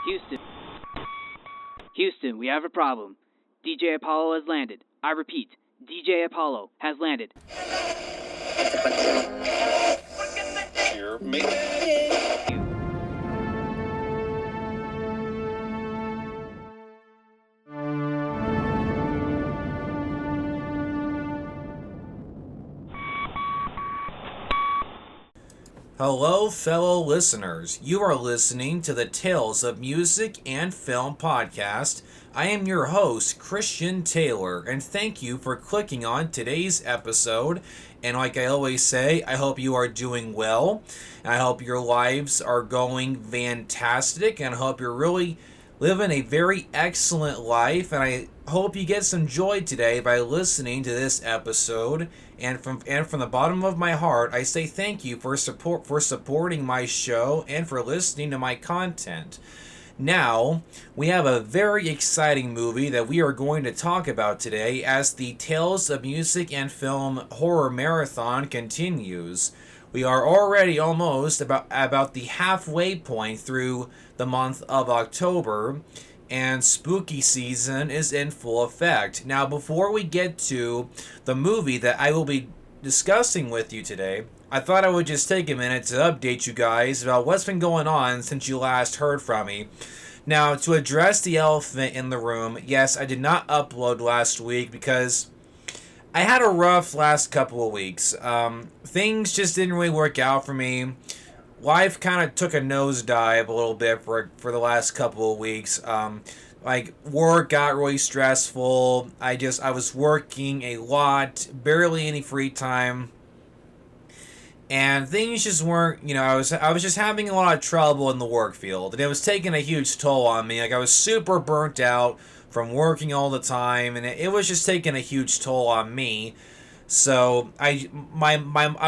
Houston. Houston, we have a problem. DJ Apollo has landed. I repeat, DJ Apollo has landed. Here, mate. Hello, fellow listeners. You are listening to the Tales of Music and Film podcast. I am your host, Christian Taylor, and thank you for clicking on today's episode. And like I always say, I hope you are doing well. I hope your lives are going fantastic, and I hope you're really living a very excellent life. And I hope you get some joy today by listening to this episode. And from the bottom of my heart, I say thank you for supporting my show and for listening to my content. Now, we have a very exciting movie that we are going to talk about today as the Tales of Music and Film Horror Marathon continues. We are already almost about the halfway point through the month of October, and spooky season is in full effect. Now, before we get to the movie that I will be discussing with you today, I thought I would just take a minute to update you guys about what's been going on since you last heard from me. Now, to address the elephant in the room, yes, I did not upload last week because I had a rough last couple of weeks. Things just didn't really work out for me. Life kind of took a nosedive a little bit for the last couple of weeks. Like, work got really stressful. I was working a lot, barely any free time. And things just weren't, I was just having a lot of trouble in the work field. And it was taking a huge toll on me. Like, I was super burnt out from working all the time. And it was just taking a huge toll on me. So I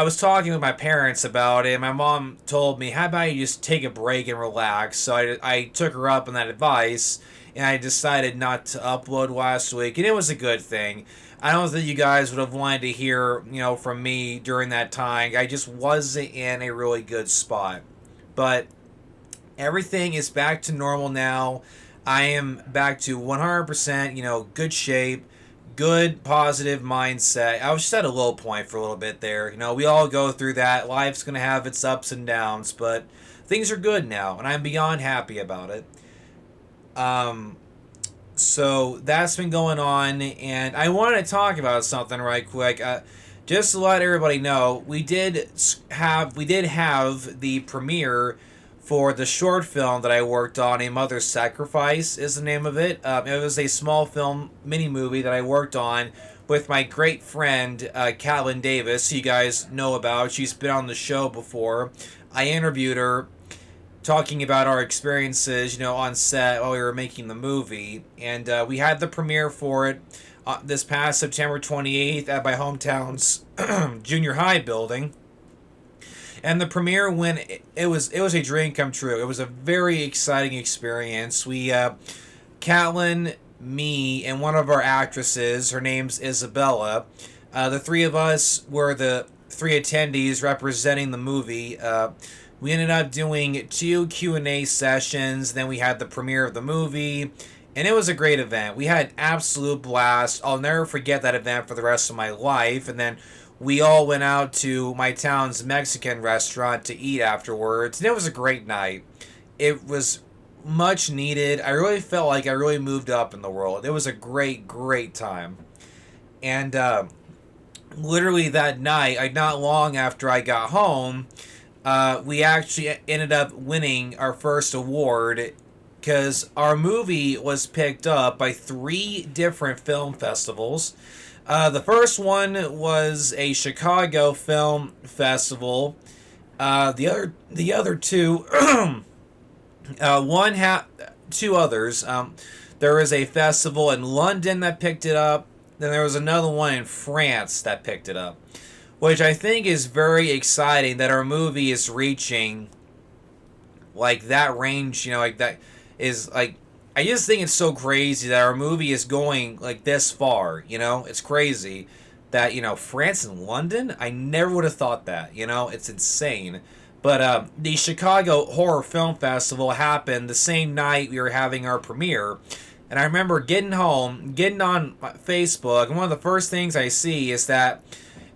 was talking with my parents about it. My mom told me, how about you just take a break and relax? So I took her up on that advice, and I decided not to upload last week, and it was a good thing. I don't think you guys would have wanted to hear, from me during that time. I just wasn't in a really good spot. But everything is back to normal now. I am back to 100%, good shape. Good, positive mindset. I was just at a low point for a little bit there. We all go through that. Life's going to have its ups and downs, but things are good now, and I'm beyond happy about it. So that's been going on, and I wanted to talk about something right quick. Just to let everybody know, we did have the premiere for the short film that I worked on. A Mother's Sacrifice is the name of it. It was a small film mini-movie that I worked on with my great friend, Caitlin Davis, who you guys know about. She's been on the show before. I interviewed her talking about our experiences, on set while we were making the movie. And we had the premiere for it this past September 28th at my hometown's junior high building. And the premiere it was a dream come true. It was a very exciting experience. We, Caitlin, me, and one of our actresses, her name's Isabella, the three of us were the three attendees representing the movie. We ended up doing 2 Q&A sessions. Then we had the premiere of the movie, and it was a great event. We had an absolute blast. I'll never forget that event for the rest of my life. And then we all went out to my town's Mexican restaurant to eat afterwards, and it was a great night. It was much needed. I really felt like I really moved up in the world. It was a great, great time. And literally that night, not long after I got home, we actually ended up winning our first award because our movie was picked up by 3 different film festivals. The first one was a Chicago Film Festival. The other 2, two others. There was a festival in London that picked it up. Then there was another one in France that picked it up, which I think is very exciting that our movie is reaching like that range. Like that is like. I just think it's so crazy that our movie is going like this far, It's crazy that, France and London, I never would have thought that, It's insane. But the Chicago Horror Film Festival happened the same night we were having our premiere. And I remember getting home, getting on Facebook, and one of the first things I see is that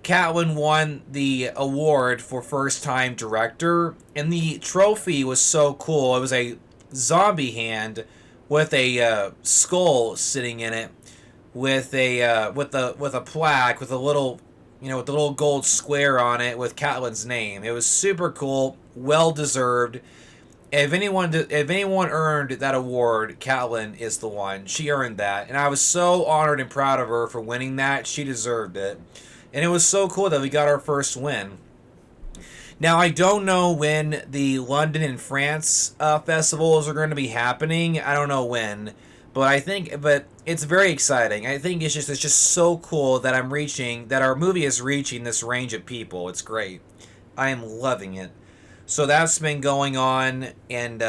Catlin won the award for first time director, and the trophy was so cool. It was a zombie hand with a skull sitting in it, with a plaque with a little, with the little gold square on it with Catlin's name. It was super cool, well deserved. If anyone earned that award, Catlin is the one. She earned that, and I was so honored and proud of her for winning that. She deserved it. And it was so cool that we got our first win. Now, I don't know when the London and France festivals are going to be happening. I don't know when. But it's very exciting. I think it's just so cool that our movie is reaching this range of people. It's great. I am loving it. So that's been going on, and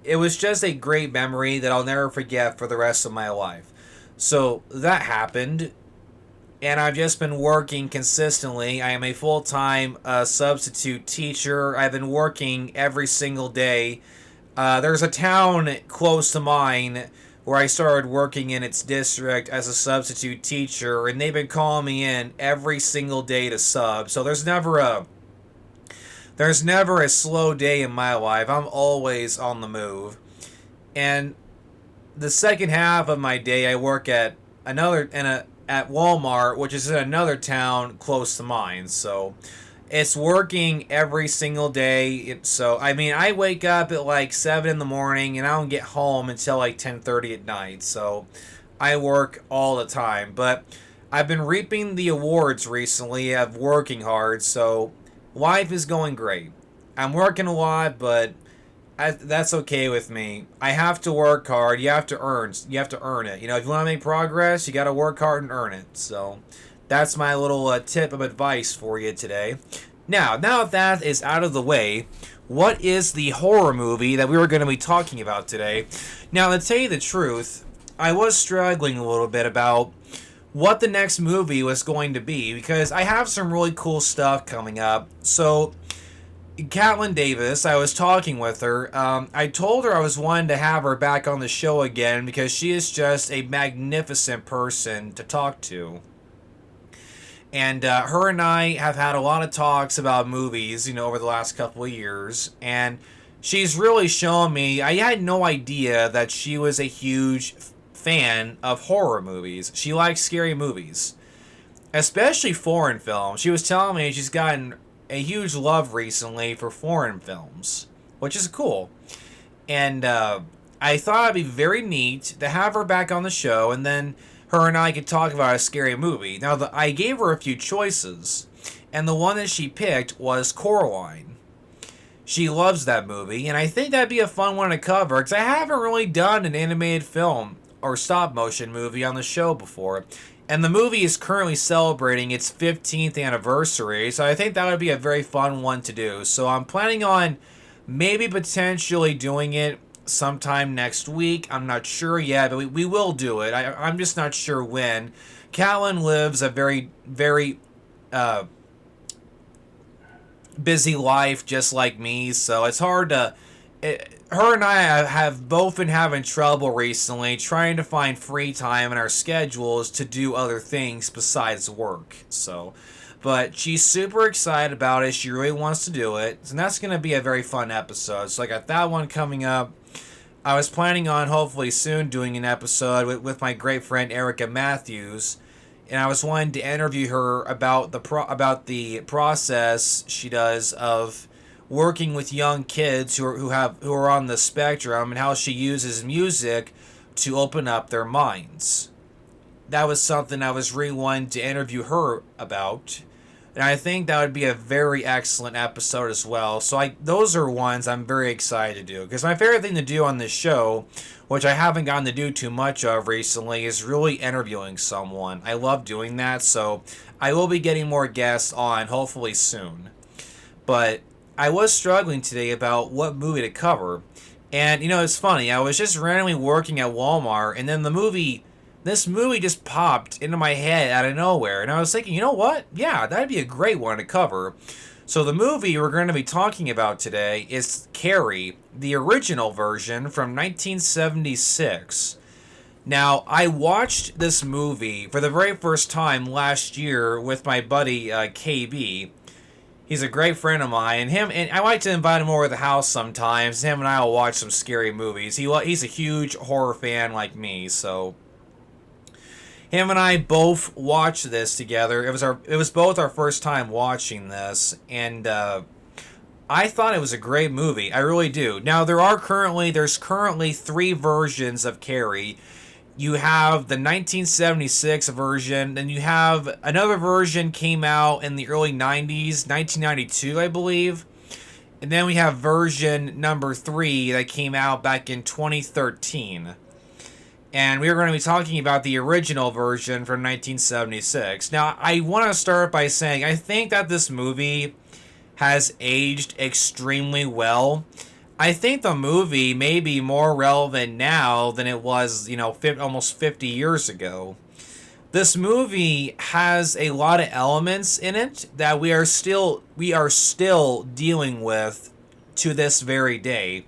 it was just a great memory that I'll never forget for the rest of my life. So that happened. And I've just been working consistently. I am a full-time substitute teacher. I've been working every single day. There's a town close to mine where I started working in its district as a substitute teacher, and they've been calling me in every single day to sub. So there's never a slow day in my life. I'm always on the move. And the second half of my day, I work at Walmart, which is in another town close to mine. So it's working every single day. I wake up at like 7 in the morning and I don't get home until like 10:30 at night. So I work all the time. But I've been reaping the awards recently of working hard. So life is going great. I'm working a lot, but that's okay with me. I have to work hard. You have to earn it. If you want to make progress, you got to work hard and earn it. So that's my little tip of advice for you today. Now that is out of the way, what is the horror movie that we were going to be talking about today? Now, to tell you the truth, I was struggling a little bit about what the next movie was going to be, because I have some really cool stuff coming up. So Catlin Davis, I was talking with her. I told her I was wanting to have her back on the show again because she is just a magnificent person to talk to. And her and I have had a lot of talks about movies, over the last couple of years. And she's really shown me, I had no idea that she was a huge fan of horror movies. She likes scary movies, especially foreign films. She was telling me she's gotten a huge love recently for foreign films, which is cool. And I thought it'd be very neat to have her back on the show, and then her and I could talk about a scary movie. Now, I gave her a few choices, and the one that she picked was Coraline. She loves that movie, and I think that'd be a fun one to cover, because I haven't really done an animated film or stop-motion movie on the show before. And the movie is currently celebrating its 15th anniversary, so I think that would be a very fun one to do. So I'm planning on maybe potentially doing it sometime next week. I'm not sure yet, but we will do it. I'm just not sure when. Catlin lives a very, very busy life just like me, so it's hard to... her and I have both been having trouble recently trying to find free time in our schedules to do other things besides work. But she's super excited about it. She really wants to do it. And that's going to be a very fun episode. So I got that one coming up. I was planning on hopefully soon doing an episode with my great friend Erica Matthews. And I was wanting to interview her about the process she does of working with young kids who are on the spectrum, and how she uses music to open up their minds. That was something I was really wanting to interview her about, and I think that would be a very excellent episode as well. So those are ones I'm very excited to do, because my favorite thing to do on this show, which I haven't gotten to do too much of recently, is really interviewing someone. I love doing that, so I will be getting more guests on hopefully soon. But I was struggling today about what movie to cover. And, it's funny. I was just randomly working at Walmart, and then this movie just popped into my head out of nowhere. And I was thinking, you know what? Yeah, that'd be a great one to cover. So the movie we're going to be talking about today is Carrie, the original version from 1976. Now, I watched this movie for the very first time last year with my buddy KB. He's a great friend of mine. And I like to invite him over to the house sometimes. Him and I will watch some scary movies. He's a huge horror fan like me, so him and I both watched this together. It was both our first time watching this, and I thought it was a great movie. I really do. Now there's currently 3 versions of Carrie. You have the 1976 version, then you have another version came out in the early 90s, 1992, I believe. And then we have version number 3 that came out back in 2013. And we are going to be talking about the original version from 1976. Now, I want to start by saying I think that this movie has aged extremely well. I think the movie may be more relevant now than it was, almost 50 years ago. This movie has a lot of elements in it that we are still dealing with to this very day.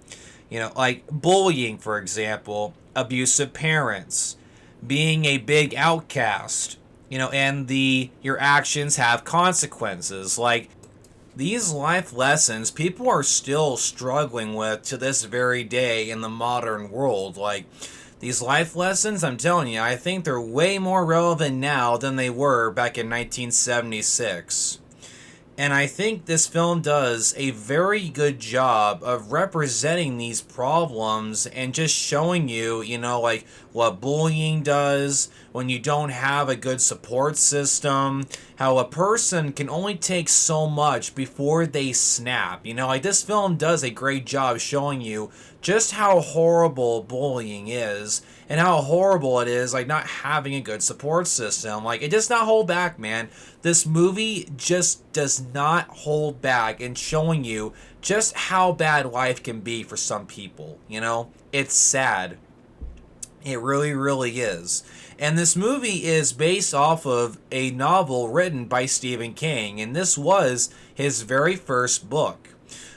Like bullying, for example, abusive parents, being a big outcast, and your actions have consequences. Like, these life lessons people are still struggling with to this very day in the modern world. Like, these life lessons, I'm telling you, I think they're way more relevant now than they were back in 1976. And I think this film does a very good job of representing these problems and just showing you, like what bullying does when you don't have a good support system, how a person can only take so much before they snap. Like this film does a great job showing you just how horrible bullying is and how horrible it is, like, not having a good support system. Like, it does not hold back, man. This movie just does not hold back in showing you just how bad life can be for some people, It's sad. It really, really is. And this movie is based off of a novel written by Stephen King, and this was his very first book.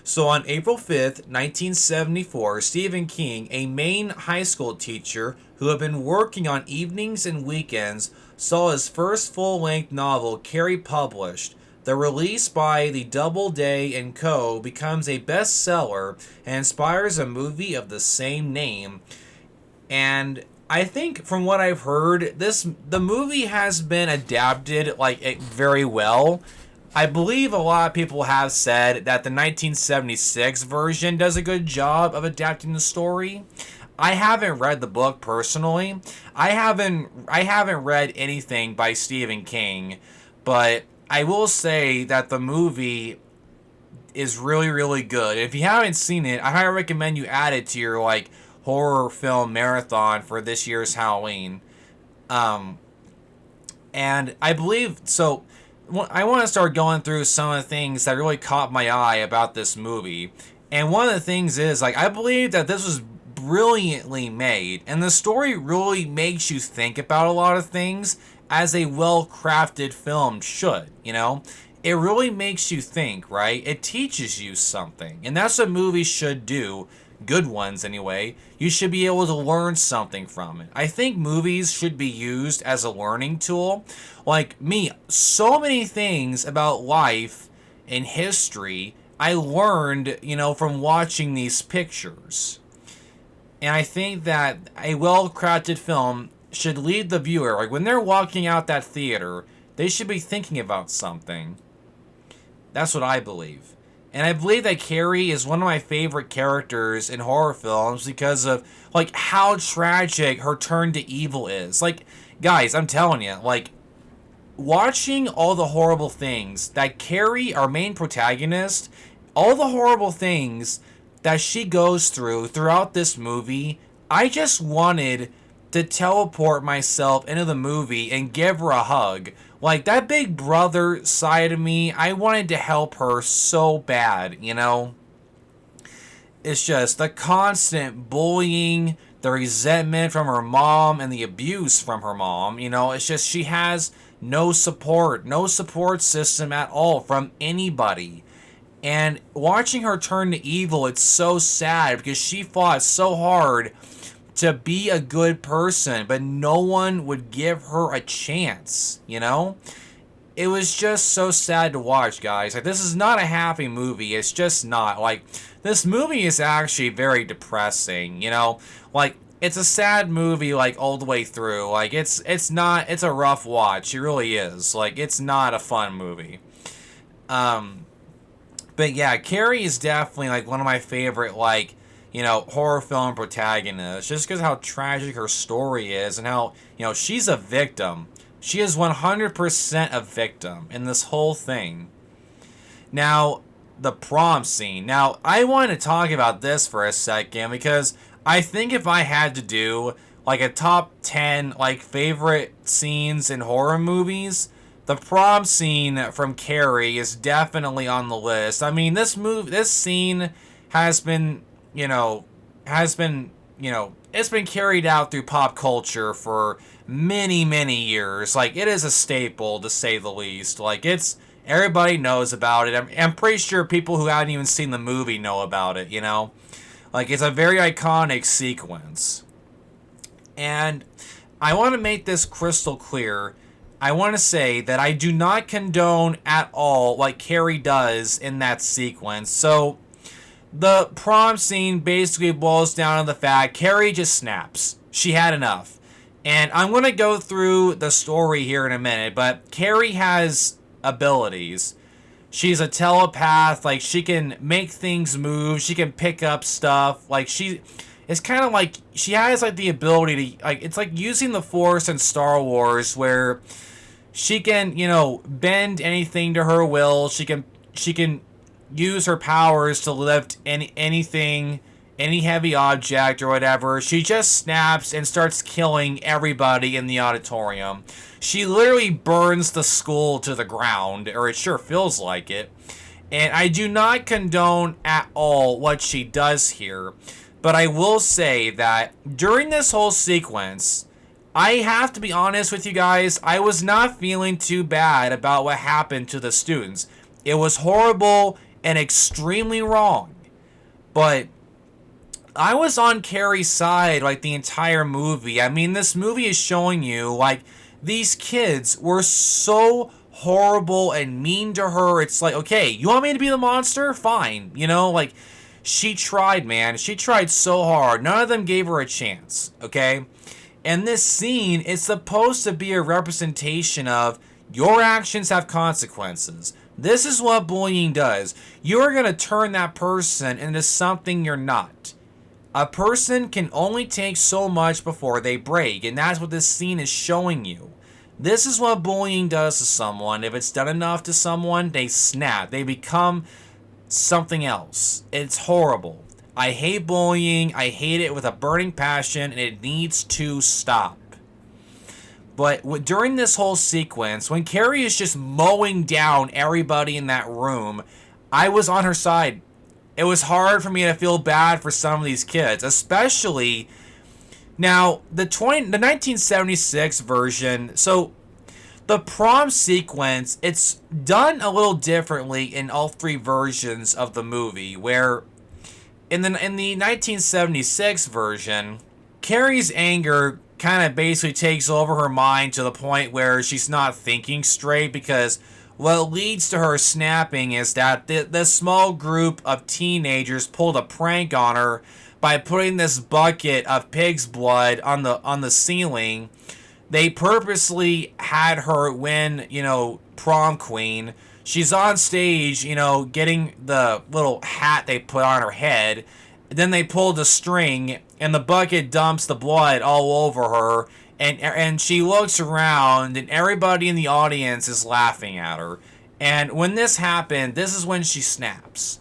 So on April 5th, 1974, Stephen King, a Maine high school teacher who had been working on evenings and weekends, saw his first full-length novel, Carrie, published. The release by the Doubleday & Co. becomes a bestseller and inspires a movie of the same name. And I think from what I've heard, the movie has been adapted very well. I believe a lot of people have said that the 1976 version does a good job of adapting the story. I haven't read the book personally. I haven't read anything by Stephen King, but I will say that the movie is really, really good. If you haven't seen it, I highly recommend you add it to your horror film marathon for this year's Halloween. And I believe so. I want to start going through some of the things that really caught my eye about this movie. And one of the things is, I believe that this was brilliantly made. And the story really makes you think about a lot of things as a well-crafted film should, It really makes you think, right? It teaches you something. And that's what movies should do. Good ones, anyway. You should be able to learn something from it. I think movies should be used as a learning tool. Like me, so many things about life and history I learned, from watching these pictures. And I think that a well-crafted film should lead the viewer. Like, when they're walking out that theater, they should be thinking about something. That's what I believe. And I believe that Carrie is one of my favorite characters in horror films because of, how tragic her turn to evil is. Guys, I'm telling you, watching all the horrible things that Carrie, our main protagonist, all the horrible things that she goes throughout this movie, I just wanted to teleport myself into the movie and give her a hug. That big brother side of me, I wanted to help her so bad, It's just the constant bullying, the resentment from her mom, and the abuse from her mom, It's just she has no support system at all from anybody. And watching her turn to evil, it's so sad because she fought so hard to be a good person, but no one would give her a chance, you know? It was just so sad to watch, guys. Like, this is not a happy movie. It's just not. Like, this movie is actually very depressing, you know? Like, it's a sad movie, like, all the way through. Like, it's a rough watch. It really is. Like, it's not a fun movie. But yeah, Carrie is definitely, like, one of my favorite, like, you know, horror film protagonists. Just because how tragic her story is and how, you know, she's a victim. She is 100% a victim in this whole thing. Now, the prom scene. Now, I want to talk about this for a second because I think if I had to do like a top 10 like favorite scenes in horror movies, the prom scene from Carrie is definitely on the list. I mean, this scene has been, you know, it's been carried out through pop culture for many, many years. Like, it is a staple, to say the least. Like, everybody knows about it. I'm pretty sure people who haven't even seen the movie know about it, you know? Like, it's a very iconic sequence. And I want to make this crystal clear. I want to say that I do not condone at all what Carrie does in that sequence. So, the prom scene basically boils down to the fact Carrie just snaps. She had enough. And I'm going to go through the story here in a minute, but Carrie has abilities. She's a telepath, like she can make things move, she can pick up stuff, like it's kind of like she has like the ability to, like, it's like using the Force in Star Wars where she can, you know, bend anything to her will. She can use her powers to lift anything, any heavy object or whatever. She just snaps and starts killing everybody in the auditorium. She literally burns the school to the ground, or it sure feels like it. And I do not condone at all what she does here. But I will say that during this whole sequence, I have to be honest with you guys, I was not feeling too bad about what happened to the students. It was horrible and extremely wrong. But I was on Carrie's side like the entire movie. I mean, this movie is showing you like these kids were so horrible and mean to her. It's like, okay, you want me to be the monster? Fine. You know, like, she tried, man. She tried so hard. None of them gave her a chance, okay? And this scene is supposed to be a representation of your actions have consequences. This is what bullying does. You're going to turn that person into something you're not. A person can only take so much before they break, and that's what this scene is showing you. This is what bullying does to someone. If it's done enough to someone, they snap. They become something else. It's horrible. I hate bullying. I hate it with a burning passion, and it needs to stop. But during this whole sequence, when Carrie is just mowing down everybody in that room, I was on her side. It was hard for me to feel bad for some of these kids, especially now the 1976 version. So the prom sequence, it's done a little differently in all three versions of the movie, where in the 1976 version, Carrie's anger kind of basically takes over her mind to the point where she's not thinking straight, because what leads to her snapping is that this small group of teenagers pulled a prank on her by putting this bucket of pig's blood on the ceiling. They purposely had her win, you know, prom queen. She's on stage, you know, getting the little hat they put on her head. Then they pull the string, and the bucket dumps the blood all over her. And she looks around, and everybody in the audience is laughing at her. And when this happened, this is when she snaps.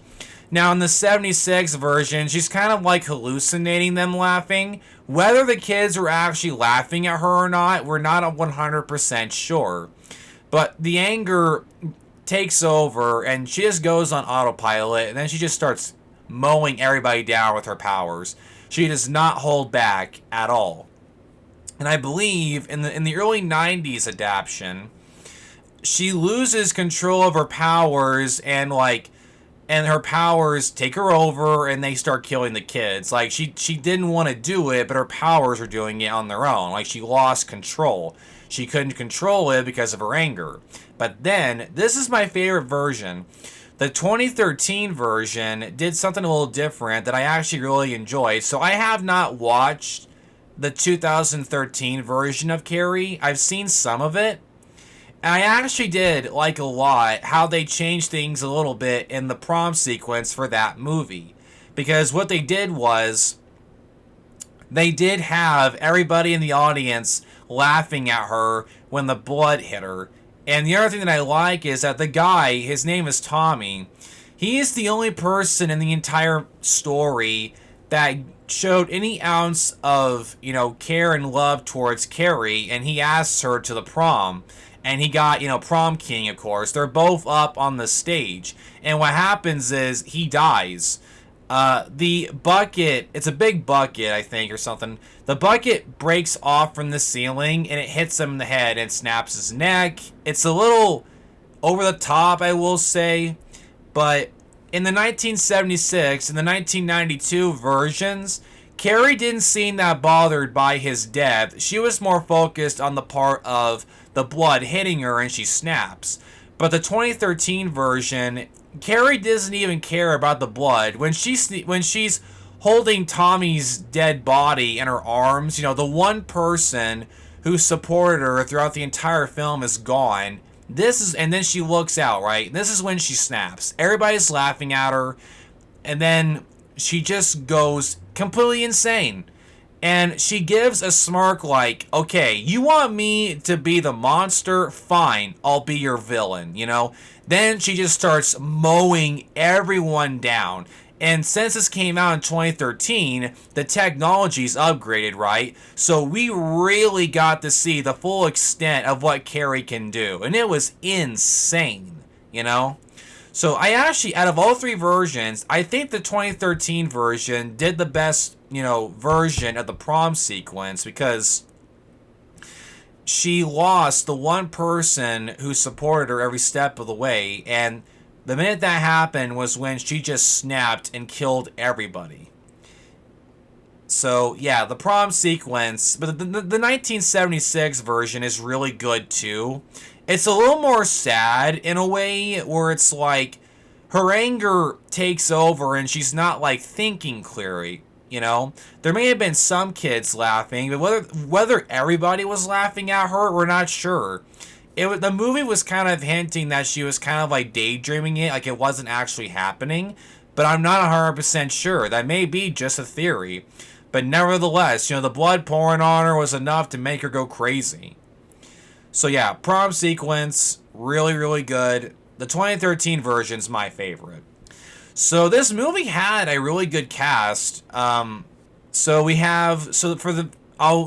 Now, in the 76 version, she's kind of like hallucinating them laughing. Whether the kids were actually laughing at her or not, we're not 100% sure. But the anger takes over, and she just goes on autopilot, and then she just starts mowing everybody down with her powers. She does not hold back at all. And I believe in the early 90s adaptation, she loses control of her powers and and her powers take her over, and they start killing the kids. Like, she didn't want to do it, but her powers are doing it on their own. Like, she lost control. She couldn't control it because of her anger. But then, this is my favorite version. The 2013 version did something a little different that I actually really enjoyed. So I have not watched the 2013 version of Carrie. I've seen some of it. And I actually did like a lot how they changed things a little bit in the prom sequence for that movie. Because what they did was, they did have everybody in the audience laughing at her when the blood hit her. And the other thing that I like is that the guy, his name is Tommy, he is the only person in the entire story that showed any ounce of, care and love towards Carrie, and he asks her to the prom. And he got, prom king, of course. They're both up on the stage. And what happens is he dies. The bucket, it's a big bucket, I think, or something. The bucket breaks off from the ceiling, and it hits him in the head and snaps his neck. It's a little over the top, I will say. But in the 1976 and the 1992 versions, Carrie didn't seem that bothered by his death. She was more focused on the part of the blood hitting her and she snaps. But the 2013 version, Carrie doesn't even care about the blood. When she's holding Tommy's dead body in her arms, the one person who supported her throughout the entire film is gone. And then she looks out, right? This is when she snaps. Everybody's laughing at her, and then she just goes completely insane. And she gives a smirk like, okay, you want me to be the monster? Fine, I'll be your villain, Then she just starts mowing everyone down. And since this came out in 2013, the technology's upgraded, right? So we really got to see the full extent of what Carrie can do. And it was insane, So I actually, out of all three versions, I think the 2013 version did the best, version of the prom sequence, because she lost the one person who supported her every step of the way, and the minute that happened was when she just snapped and killed everybody. So, yeah, the prom sequence, but the 1976 version is really good too. It's a little more sad in a way, where it's like her anger takes over and she's not like thinking clearly. There may have been some kids laughing, but whether everybody was laughing at her, we're not sure. The movie was kind of hinting that she was kind of like daydreaming it, like it wasn't actually happening, but I'm not 100% sure. That may be just a theory. But nevertheless, the blood pouring on her was enough to make her go crazy. So yeah, prom sequence, really, really good. The 2013 version's my favorite. So this movie had a really good cast. I'll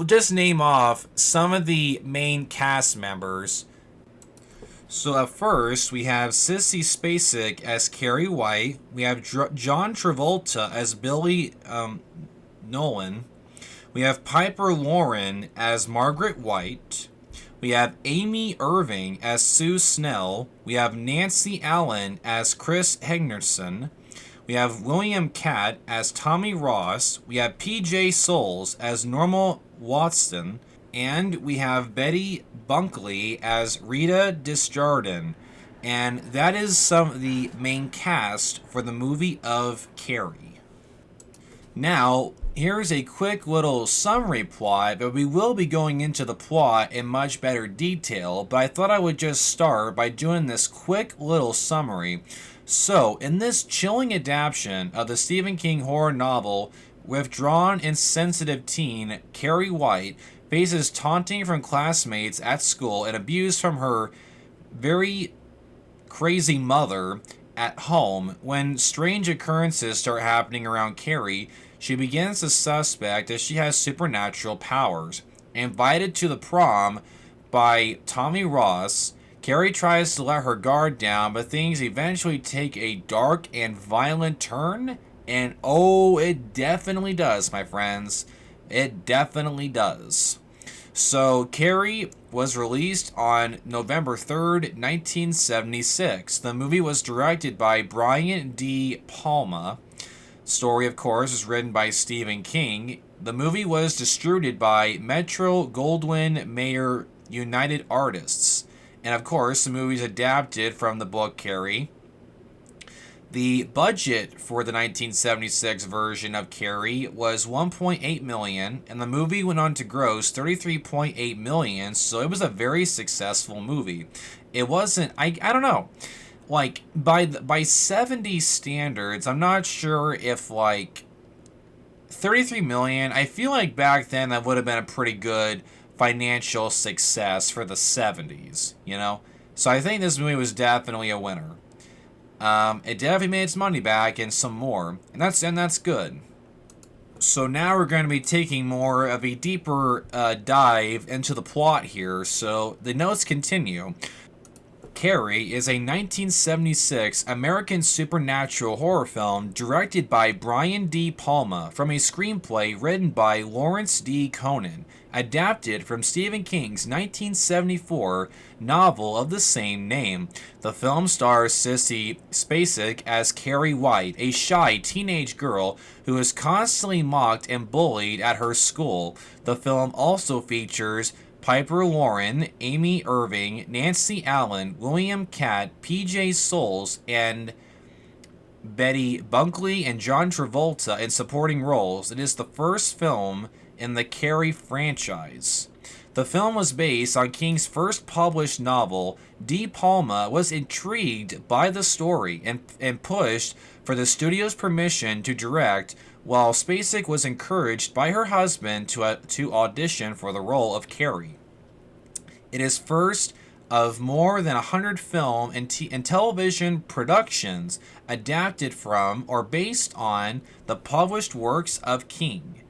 just name off some of the main cast members. So at first, we have Sissy Spacek as Carrie White. We have John Travolta as Billy Nolan. We have Piper Lauren as Margaret White. We have Amy Irving as Sue Snell. We have Nancy Allen as Chris Hegnerson. We have William Catt as Tommy Ross. We have PJ Souls as Norma Watson. And we have Betty Bunkley as Rita Desjardins. And that is some of the main cast for the movie of Carrie. Now, here's a quick little summary plot, but we will be going into the plot in much better detail, but I thought I would just start by doing this quick little summary. So, in this chilling adaptation of the Stephen King horror novel, withdrawn and sensitive teen Carrie White faces taunting from classmates at school and abuse from her very crazy mother at home. When strange occurrences start happening around Carrie, she begins to suspect that she has supernatural powers. Invited to the prom by Tommy Ross, Carrie tries to let her guard down, but things eventually take a dark and violent turn. And oh, it definitely does, my friends. It definitely does. So, Carrie was released on November 3rd, 1976. The movie was directed by Brian De Palma. Story, of course, was written by Stephen King. The movie was distributed by Metro-Goldwyn-Mayer United Artists. And, of course, the movie is adapted from the book Carrie. The budget for the 1976 version of Carrie was $1.8 million, and the movie went on to gross $33.8 million, so it was a very successful movie. It wasn't, I don't know, like, by 70s standards, I'm not sure if, like, 33 million, I feel like back then that would have been a pretty good financial success for the 70s, you know? So I think this movie was definitely a winner. It definitely made its money back and some more, and that's good. So now we're going to be taking more of a deeper dive into the plot here. So the notes continue. Carrie is a 1976 American supernatural horror film directed by Brian De Palma from a screenplay written by Lawrence D. Conan, adapted from Stephen King's 1974 novel of the same name. The film stars Sissy Spacek as Carrie White, a shy teenage girl who is constantly mocked and bullied at her school. The film also features Piper Lauren, Amy Irving, Nancy Allen, William Catt, P.J. Souls, and Betty Bunkley and John Travolta in supporting roles. It is the first film in the Carrie franchise. The film was based on King's first published novel. De Palma was intrigued by the story and pushed for the studio's permission to direct, while Spacek was encouraged by her husband to audition for the role of Carrie. It is first of more than 100 film and television productions adapted from or based on the published works of King.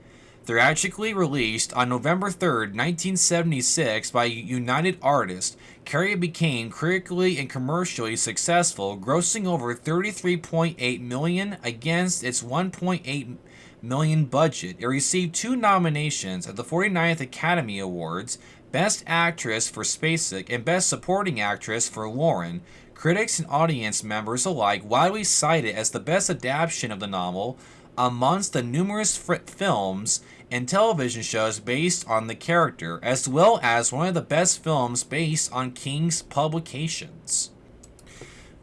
Theatrically released on November 3rd, 1976 by United Artists, Carrie became critically and commercially successful, grossing over $33.8 million against its $1.8 million budget. It received 2 nominations at the 49th Academy Awards, Best Actress for Spacek and Best Supporting Actress for Lauren. Critics and audience members alike widely cite it as the best adaptation of the novel amongst the numerous films and television shows based on the character, as well as one of the best films based on King's publications.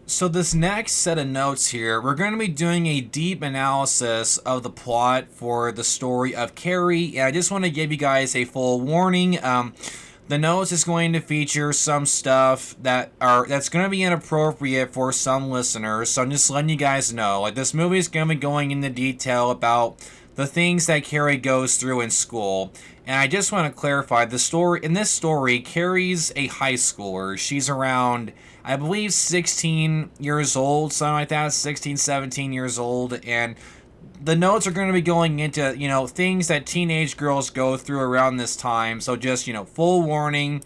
So this next set of notes here, we're going to be doing a deep analysis of the plot for the story of Carrie, and I just want to give you guys a full warning. The notes is going to feature some stuff that's going to be inappropriate for some listeners, so I'm just letting you guys know. Like, this movie is going to be going into detail about the things that Carrie goes through in school. And I just want to clarify, in this story, Carrie's a high schooler. She's around, I believe, 16 years old, something like that, 16, 17 years old, and the notes are going to be going into, things that teenage girls go through around this time, so just, full warning,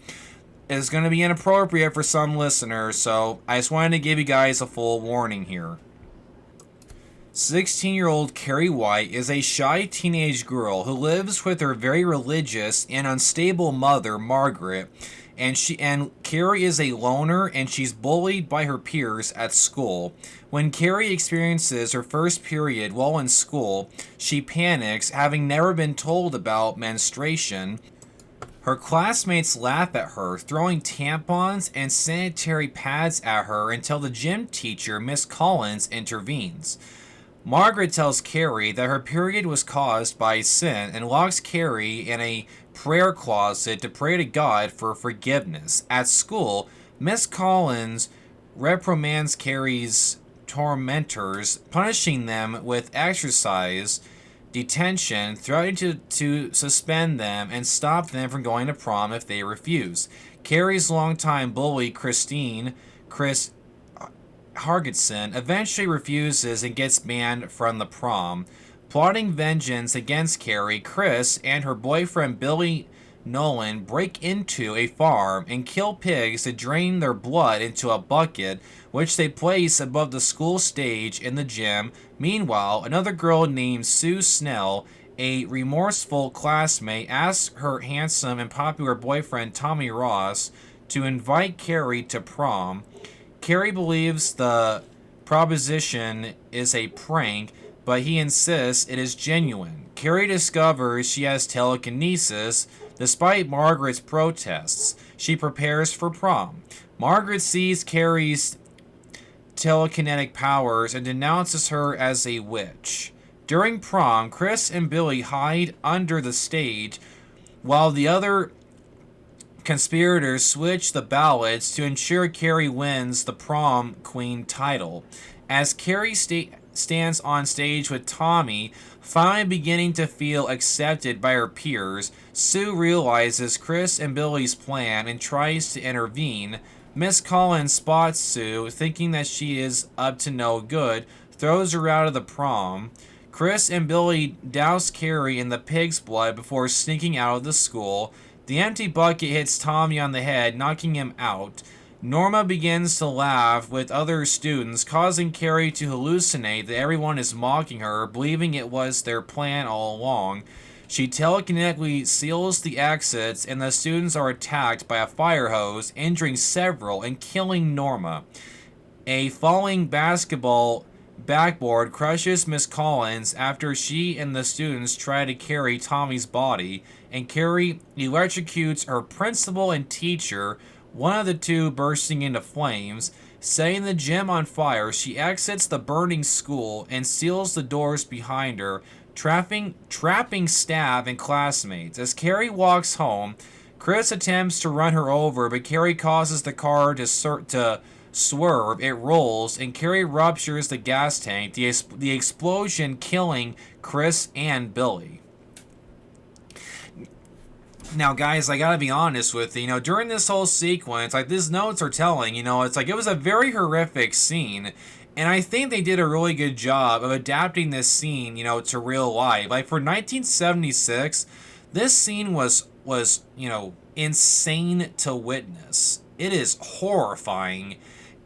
is going to be inappropriate for some listeners, so I just wanted to give you guys a full warning here. 16-year-old Carrie White is a shy teenage girl who lives with her very religious and unstable mother, Margaret, and Carrie is a loner and she's bullied by her peers at school. When Carrie experiences her first period while in school, she panics, having never been told about menstruation. Her classmates laugh at her, throwing tampons and sanitary pads at her until the gym teacher, Miss Collins, intervenes. Margaret tells Carrie that her period was caused by sin and locks Carrie in a prayer closet to pray to God for forgiveness. At school, Miss Collins reprimands Carrie's tormentors, punishing them with exercise, detention, threatening to suspend them and stop them from going to prom if they refuse. Carrie's longtime bully, Chris Hargetson, eventually refuses and gets banned from the prom. Plotting vengeance against Carrie, Chris and her boyfriend Billy Nolan break into a farm and kill pigs to drain their blood into a bucket, which they place above the school stage in the gym. Meanwhile, another girl named Sue Snell a remorseful classmate asks her handsome and popular boyfriend Tommy Ross to invite Carrie to prom. Carrie believes the proposition is a prank, but he insists it is genuine. Carrie discovers she has telekinesis despite Margaret's protests. She prepares for prom. Margaret sees Carrie's telekinetic powers and denounces her as a witch. During prom, Chris and Billy hide under the stage while the other conspirators switch the ballots to ensure Carrie wins the prom queen title. As Carrie stands on stage with Tommy, finally beginning to feel accepted by her peers, Sue realizes Chris and Billy's plan and tries to intervene. Miss Collins spots Sue, thinking that she is up to no good, throws her out of the prom. Chris and Billy douse Carrie in the pig's blood before sneaking out of the school. The empty bucket hits Tommy on the head, knocking him out. Norma begins to laugh with other students, causing Carrie to hallucinate that everyone is mocking her, believing it was their plan all along. She telekinetically seals the exits, and the students are attacked by a fire hose, injuring several and killing Norma. A falling basketball backboard crushes Miss Collins after she and the students try to carry Tommy's body, and Carrie electrocutes her principal and teacher, one of the two bursting into flames. Setting the gym on fire, she exits the burning school and seals the doors behind her, trapping staff and classmates. As Carrie walks home, Chris attempts to run her over, but Carrie causes the car to swerve. It rolls, and Carrie ruptures the gas tank, the explosion killing Chris and Billy. Now, guys, I gotta be honest with you, during this whole sequence, like, these notes are telling, it's like, it was a very horrific scene, and I think they did a really good job of adapting this scene, to real life. Like, for 1976, this scene was, insane to witness. It is horrifying.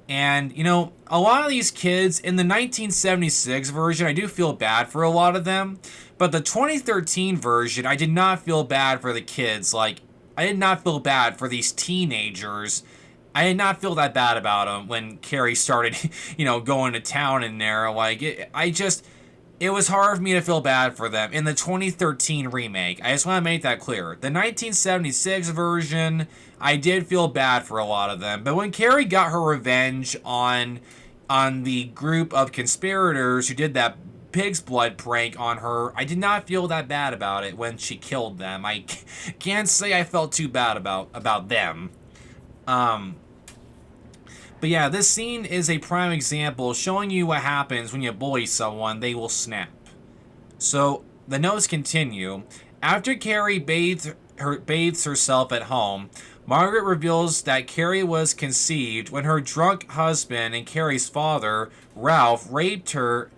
And, a lot of these kids in the 1976 version, I do feel bad for a lot of them. But the 2013 version, I did not feel bad for the kids. Like, I did not feel bad for these teenagers. I did not feel that bad about them when Carrie started, going to town in there. Like, it was hard for me to feel bad for them in the 2013 remake. I just want to make that clear. The 1976 version, I did feel bad for a lot of them. But when Carrie got her revenge on the group of conspirators who did that pig's blood prank on her, I did not feel that bad about it when she killed them. I can't say I felt too bad about them. But yeah, this scene is a prime example showing you what happens when you bully someone. They will snap. So the notes continue. After Carrie bathes herself at home, Margaret reveals that Carrie was conceived when her drunk husband and Carrie's father, Ralph, raped her,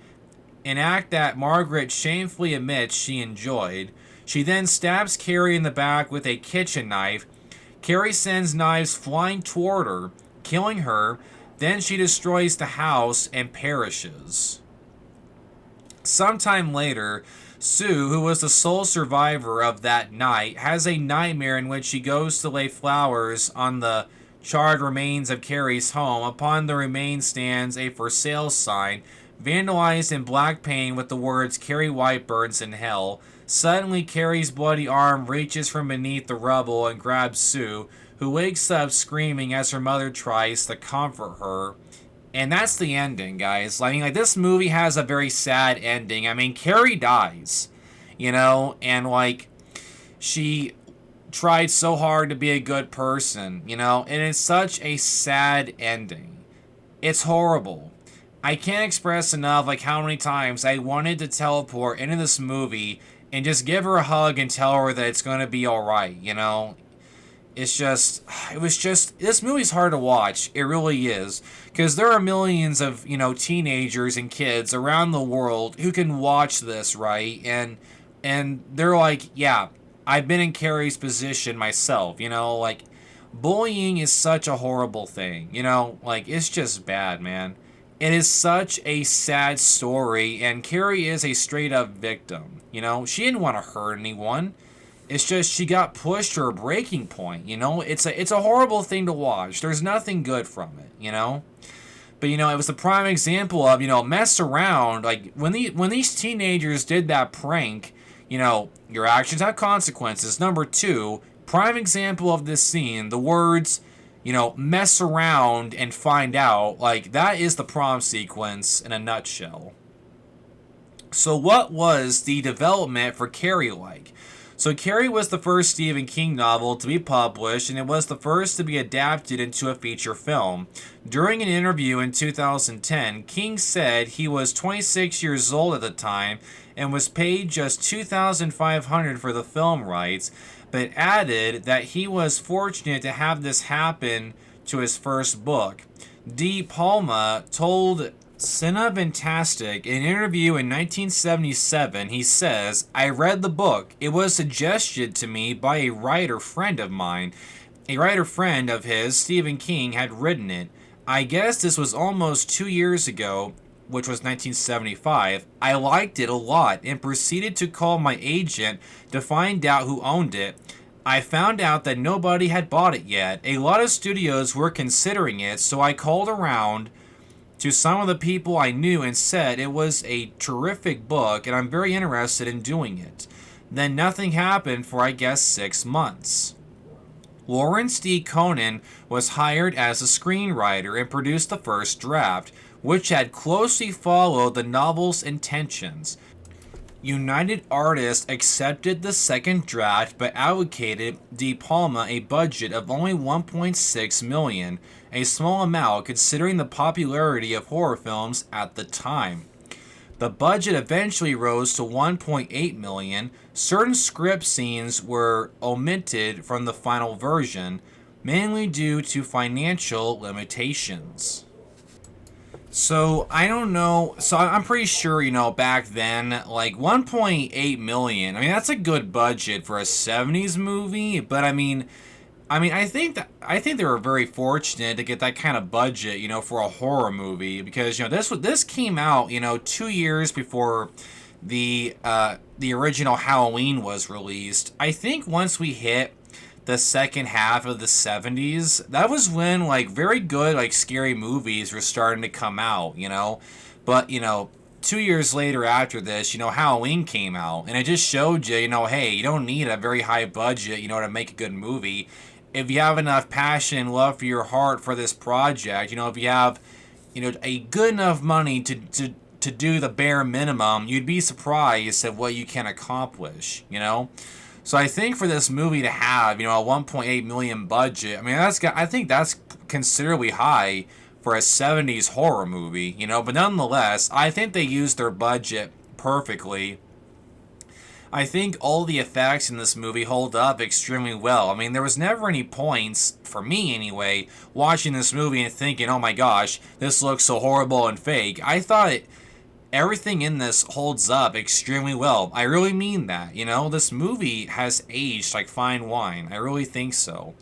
an act that Margaret shamefully admits she enjoyed. She then stabs Carrie in the back with a kitchen knife. Carrie sends knives flying toward her, killing her. Then she destroys the house and perishes. Sometime later, Sue, who was the sole survivor of that night, has a nightmare in which she goes to lay flowers on the charred remains of Carrie's home. Upon the remains stands a for sale sign, vandalized in black paint with the words "Carrie White burns in hell." Suddenly, Carrie's bloody arm reaches from beneath the rubble and grabs Sue, who wakes up screaming as her mother tries to comfort her. And that's the ending, guys. I mean, like, this movie has a very sad ending. I mean, Carrie dies, and, like, she tried so hard to be a good person, and it's such a sad ending. It's horrible. I can't express enough, like, how many times I wanted to teleport into this movie and just give her a hug and tell her that it's going to be alright, this movie's hard to watch. It really is. Because there are millions of, teenagers and kids around the world who can watch this, right? And they're like, yeah, I've been in Carrie's position myself, bullying is such a horrible thing, it's just bad, man. It is such a sad story, and Carrie is a straight-up victim. You know, she didn't want to hurt anyone. It's just she got pushed to her breaking point. You know, it's a horrible thing to watch. There's nothing good from it. You know. But, you know, it was a prime example of, you know, mess around. Like, when these teenagers did that prank, you know, your actions have consequences. Number two, prime example of this scene, the words, you know, mess around and find out. Like, that is the prom sequence in a nutshell. So what was the development for Carrie like? So Carrie was the first Stephen King novel to be published, and it was the first to be adapted into a feature film. During an interview in 2010, King said he was 26 years old at the time and was paid just $2,500 for the film rights, but added that he was fortunate to have this happen to his first book. De Palma told Cinefantastic in an interview in 1977, he says, "I read the book. It was suggested to me by a writer friend of mine. A writer friend of his, Stephen King, had written it. I guess this was almost 2 years ago, which was 1975. I liked it a lot and proceeded to call my agent to find out who owned it. I found out that nobody had bought it yet. A lot of studios were considering it, so I called around to some of the people I knew and said it was a terrific book and I'm very interested in doing it. Then nothing happened for, I guess, 6 months." Lawrence D. Conan was hired as a screenwriter and produced the first draft, which had closely followed the novel's intentions. United Artists accepted the second draft but allocated De Palma a budget of only $1.6 million, a small amount considering the popularity of horror films at the time. The budget eventually rose to $1.8 million. Certain script scenes were omitted from the final version, mainly due to financial limitations. So, I don't know. So, I'm pretty sure, you know, back then, like, $1.8 million, I mean, that's a good budget for a 70s movie, but I mean, I think they were very fortunate to get that kind of budget, you know, for a horror movie, because, you know, this came out, you know, 2 years before the original Halloween was released. I think once we hit the second half of the 70s, that was when, like, very good, like, scary movies were starting to come out, you know? But, you know, 2 years later after this, you know, Halloween came out, and it just showed you, you know, hey, you don't need a very high budget, you know, to make a good movie. If you have enough passion and love for your heart for this project, you know, if you have, you know, a good enough money to do the bare minimum, you'd be surprised at what you can accomplish, you know? So I think for this movie to have, you know, a $1.8 million budget, I mean, I think that's considerably high for a 70s horror movie, you know, but nonetheless, I think they used their budget perfectly. I think all the effects in this movie hold up extremely well. I mean, there was never any points, for me anyway, watching this movie and thinking, oh my gosh, this looks so horrible and fake. I thought everything in this holds up extremely well. I really mean that, you know? This movie has aged like fine wine. I really think so.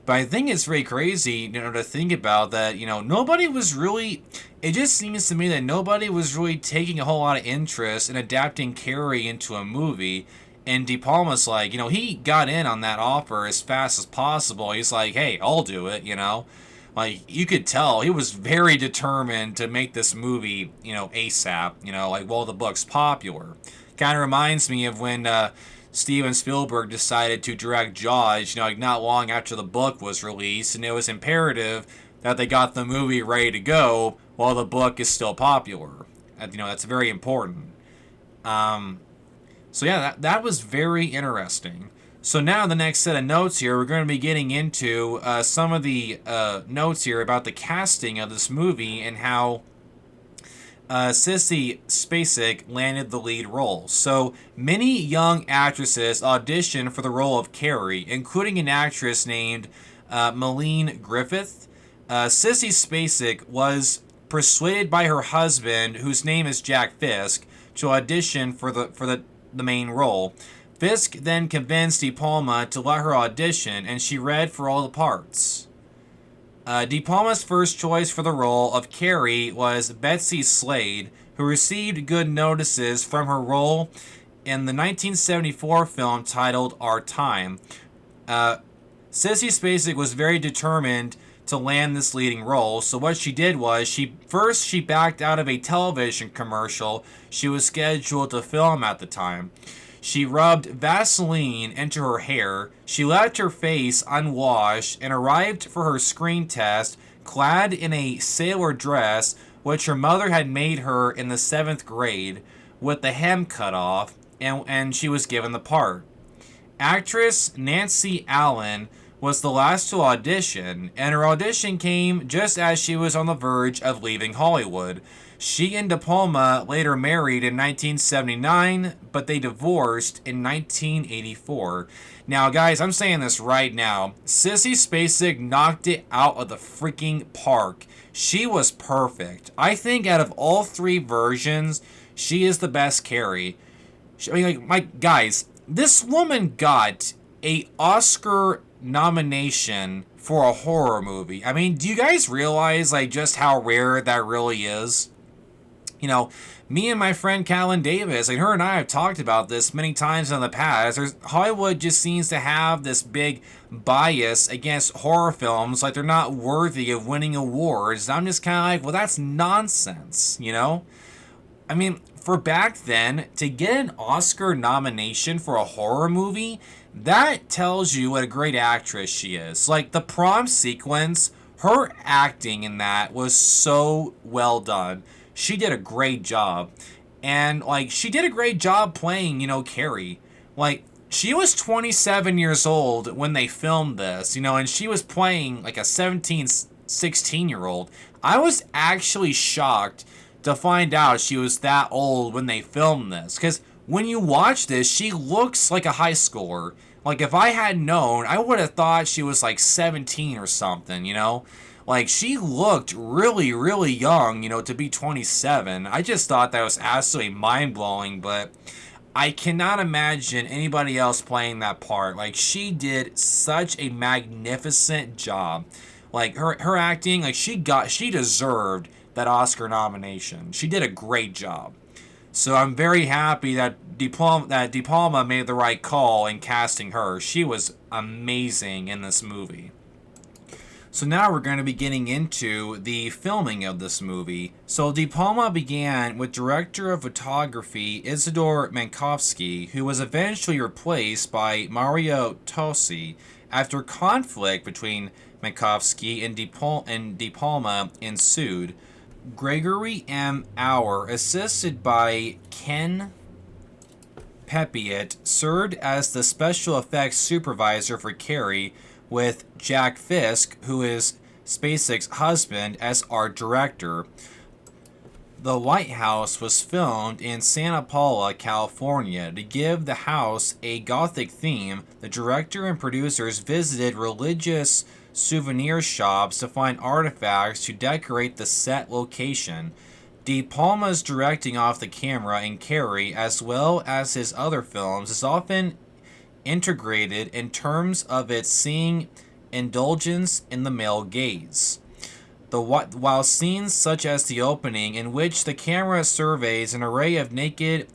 But I think it's very crazy, you know, to think about that, you know, nobody was really... It just seems to me that nobody was really taking a whole lot of interest in adapting Carrie into a movie. And De Palma's like, you know, he got in on that offer as fast as possible. He's like, hey, I'll do it, you know? Like, you could tell he was very determined to make this movie, you know, ASAP, you know, like, well, the book's popular. Kind of reminds me of when Steven Spielberg decided to direct Jaws, you know, like, not long after the book was released, and it was imperative that they got the movie ready to go while the book is still popular. You know, that's very important. So yeah, that was very interesting. So now the next set of notes here, we're going to be getting into some of the notes here about the casting of this movie and how Sissy Spacek landed the lead role. So many young actresses auditioned for the role of Carrie, including an actress named Malene Griffith. Sissy Spacek was persuaded by her husband, whose name is Jack Fisk, to audition for the main role. Fisk then convinced De Palma to let her audition, and she read for all the parts. De Palma's first choice for the role of Carrie was Betsy Slade, who received good notices from her role in the 1974 film titled Our Time. Sissy Spacek was very determined to land this leading role, so what she did was she backed out of a television commercial she was scheduled to film at the time. She rubbed Vaseline into her hair, she left her face unwashed, and arrived for her screen test clad in a sailor dress which her mother had made her in the 7th grade, with the hem cut off, and she was given the part. Actress Nancy Allen was the last to audition, and her audition came just as she was on the verge of leaving Hollywood. She and De Palma later married in 1979, but they divorced in 1984. Now, guys, I'm saying this right now. Sissy Spacek knocked it out of the freaking park. She was perfect. I think out of all 3 versions, she is the best Carrie. Guys, this woman got a Oscar nomination for a horror movie. I mean, do you guys realize just how rare that really is? Me and my friend Callan Davis, her and I have talked about this many times in the past. Hollywood just seems to have this big bias against horror films, they're not worthy of winning awards. I'm just kind of well, that's nonsense, I mean, for back then, to get an Oscar nomination for a horror movie, that tells you what a great actress she is. The prom sequence, her acting in that was so well done. She did a great job. And, she did a great job playing, Carrie. She was 27 years old when they filmed this, and she was playing, a 17, 16-year-old. I was actually shocked to find out she was that old when they filmed this. Because when you watch this, she looks like a high schooler. If I had known, I would have thought she was 17 or something, she looked really, really young, to be 27. I just thought that was absolutely mind-blowing, but I cannot imagine anybody else playing that part. She did such a magnificent job. Her acting, she deserved that Oscar nomination. She did a great job. So I'm very happy that De Palma made the right call in casting her. She was amazing in this movie. So now we're going to be getting into the filming of this movie. So De Palma began with director of photography Isidore Mankovsky, who was eventually replaced by Mario Tosi after conflict between Mankovsky and De Palma ensued. Gregory M. Auer, assisted by Ken Pepiot, served as the special effects supervisor for Carrie, with Jack Fisk, who is Spacek's husband, as art director. The White House was filmed in Santa Paula, California. To give the house a Gothic theme, the director and producers visited religious souvenir shops to find artifacts to decorate the set location. De Palma's directing off the camera in Carrie, as well as his other films, is often integrated in terms of its seeing indulgence in the male gaze. While scenes such as the opening, in which the camera surveys an array of naked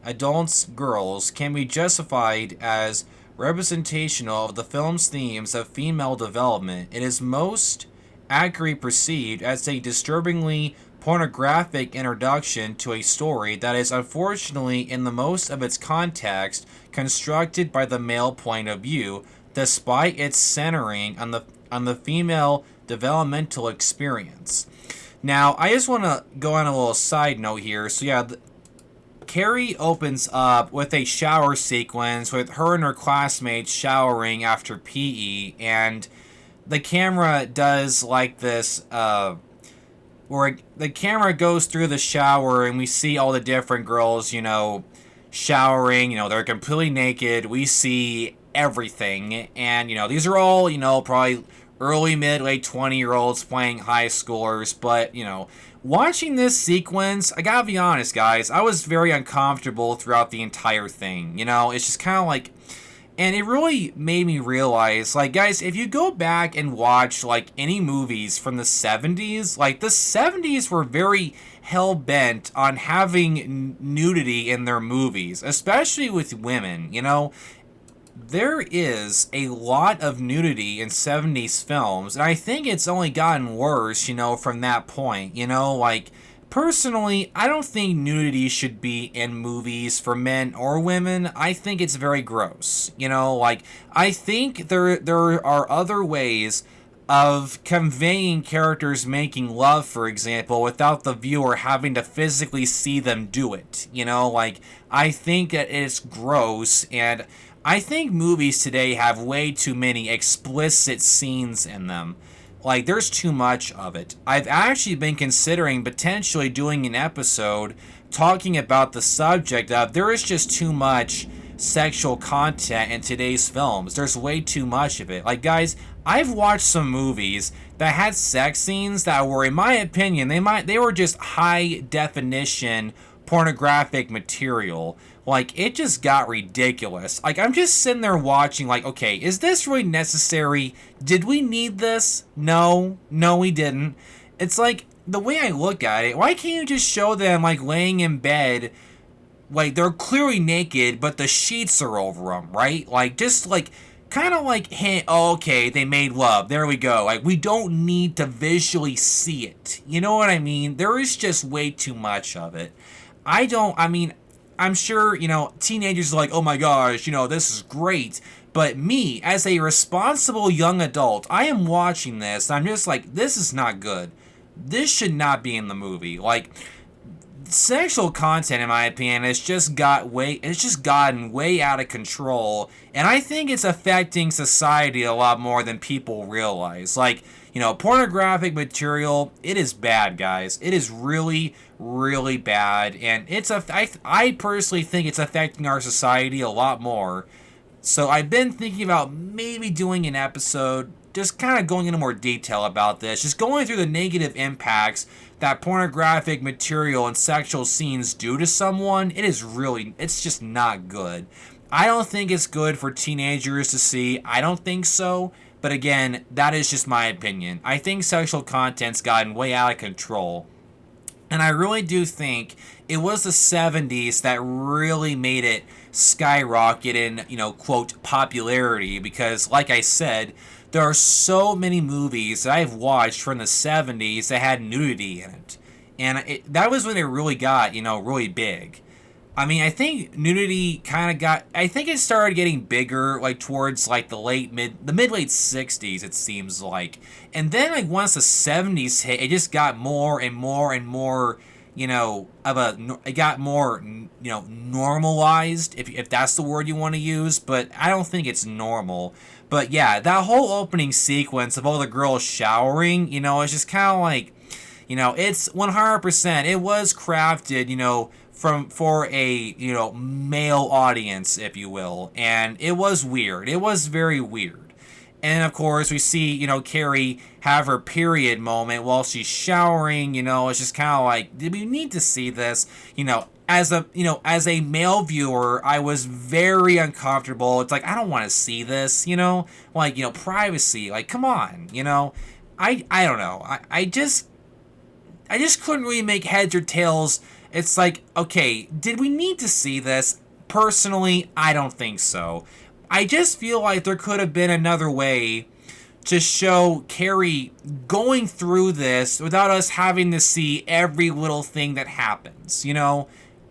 adult girls, can be justified as representational of the film's themes of female development, it is most accurately perceived as a disturbingly pornographic introduction to a story that is unfortunately in the most of its context constructed by the male point of view, despite its centering on the female developmental experience. Now, I just want to go on a little side note here. So yeah, Carrie opens up with a shower sequence with her and her classmates showering after PE, and the camera does this where the camera goes through the shower and we see all the different girls, showering, they're completely naked. We see everything, and these are all, probably early, mid, late 20-year-olds playing high schoolers, but watching this sequence, I gotta be honest, guys, I was very uncomfortable throughout the entire thing. It's just kind of And it really made me realize, like, guys, if you go back and watch, like, any movies from the 70s, like, the 70s were very hell-bent on having nudity in their movies, especially with women, you know? There is a lot of nudity in 70s films, and I think it's only gotten worse, you know, from that point, you know? Like, personally, I don't think nudity should be in movies for men or women. I think it's very gross. You know, like, I think there are other ways of conveying characters making love, for example, without the viewer having to physically see them do it. You know, like, I think that it's gross, and I think movies today have way too many explicit scenes in them. Like, there's too much of it. I've actually been considering potentially doing an episode talking about the subject of there is just too much sexual content in today's films. There's way too much of it. Like, guys, I've watched some movies that had sex scenes that were, in my opinion, they were just high definition pornographic material. Like, it just got ridiculous. Like, I'm just sitting there watching, like, okay, is this really necessary? Did we need this? No, we didn't. It's like, the way I look at it, why can't you just show them, like, laying in bed, like, they're clearly naked, but the sheets are over them, right? Like, just, like, kind of like, hey, oh, okay, they made love. There we go. Like, we don't need to visually see it. You know what I mean? There is just way too much of it. I'm sure, you know, teenagers are like, oh my gosh, you know, this is great. But me, as a responsible young adult, I am watching this. I'm just like, this is not good. This should not be in the movie. Like, sexual content, in my opinion, it's just gotten way out of control. And I think it's affecting society a lot more than people realize. Like, you know, pornographic material, it is bad, guys. It is really, really bad. And I personally think it's affecting our society a lot more. So I've been thinking about maybe doing an episode, just kind of going into more detail about this. Just going through the negative impacts that pornographic material and sexual scenes do to someone. It's just not good. I don't think it's good for teenagers to see. I don't think so. But again, that is just my opinion. I think sexual content's gotten way out of control. And I really do think it was the 70s that really made it skyrocket in, you know, quote, popularity. Because, like I said, there are so many movies that I've watched from the 70s that had nudity in it. And that was when it really got, you know, really big. I mean, I think nudity I think it started getting bigger, like, towards, like, the mid-late 60s, it seems like. And then, like, once the 70s hit, it just got more and more and more, you know, it got more, you know, normalized, if that's the word you want to use, but I don't think it's normal. But yeah, that whole opening sequence of all the girls showering, you know, it's just kind of like, you know, it's 100%, it was crafted, you know, for a, you know, male audience, if you will, and it was weird. It was very weird. And of course, we see, you know, Carrie have her period moment while she's showering. You know, it's just kind of like, did we need to see this? You know, as a male viewer, I was very uncomfortable. It's like, I don't want to see this. You know, like, you know, privacy. Like, come on. You know, I don't know. I just couldn't really make heads or tails. It's like, okay, did we need to see this? Personally, I don't think so. I just feel like there could have been another way to show Carrie going through this without us having to see every little thing that happens, you know?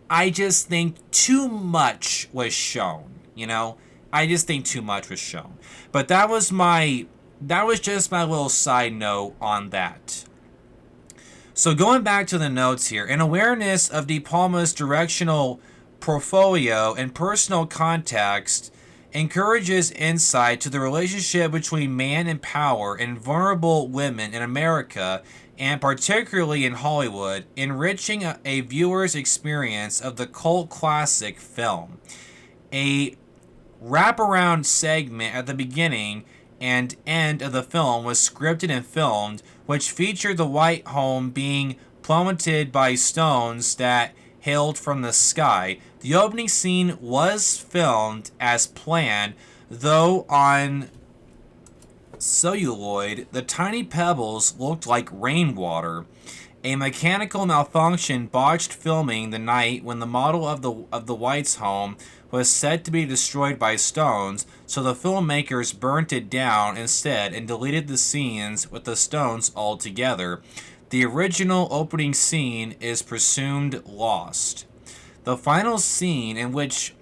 I just think too much was shown, you know? I just think too much was shown. But that was just my little side note on that. So going back to the notes here, an awareness of De Palma's directional portfolio and personal context encourages insight to the relationship between man and power and vulnerable women in America, and particularly in Hollywood, enriching a viewer's experience of the cult classic film. A wraparound segment at the beginning and end of the film was scripted and filmed, which featured the White Home being plummeted by stones that hailed from the sky. The opening scene was filmed as planned, Though on celluloid, the tiny pebbles looked like rainwater. A mechanical malfunction botched filming the night when the model of the White's home was said to be destroyed by stones, so the filmmakers burnt it down instead and deleted the scenes with the stones altogether. The original opening scene is presumed lost. The final scene, in which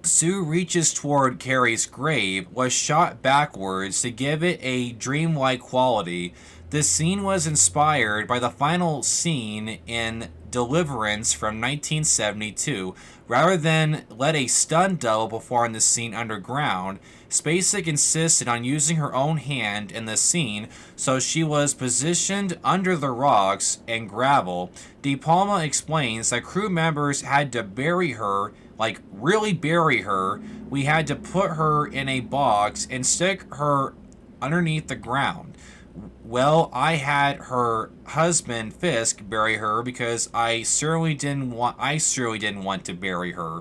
Sue reaches toward Carrie's grave, was shot backwards to give it a dreamlike quality. This scene was inspired by the final scene in Deliverance from 1972. Rather than let a stunt double perform the scene underground, Spacek insisted on using her own hand in the scene, so she was positioned under the rocks and gravel. De Palma explains that crew members had to bury her, like really bury her. We had to put her in a box and stick her underneath the ground. Well, I had her husband Fisk bury her because I certainly didn't want to bury her.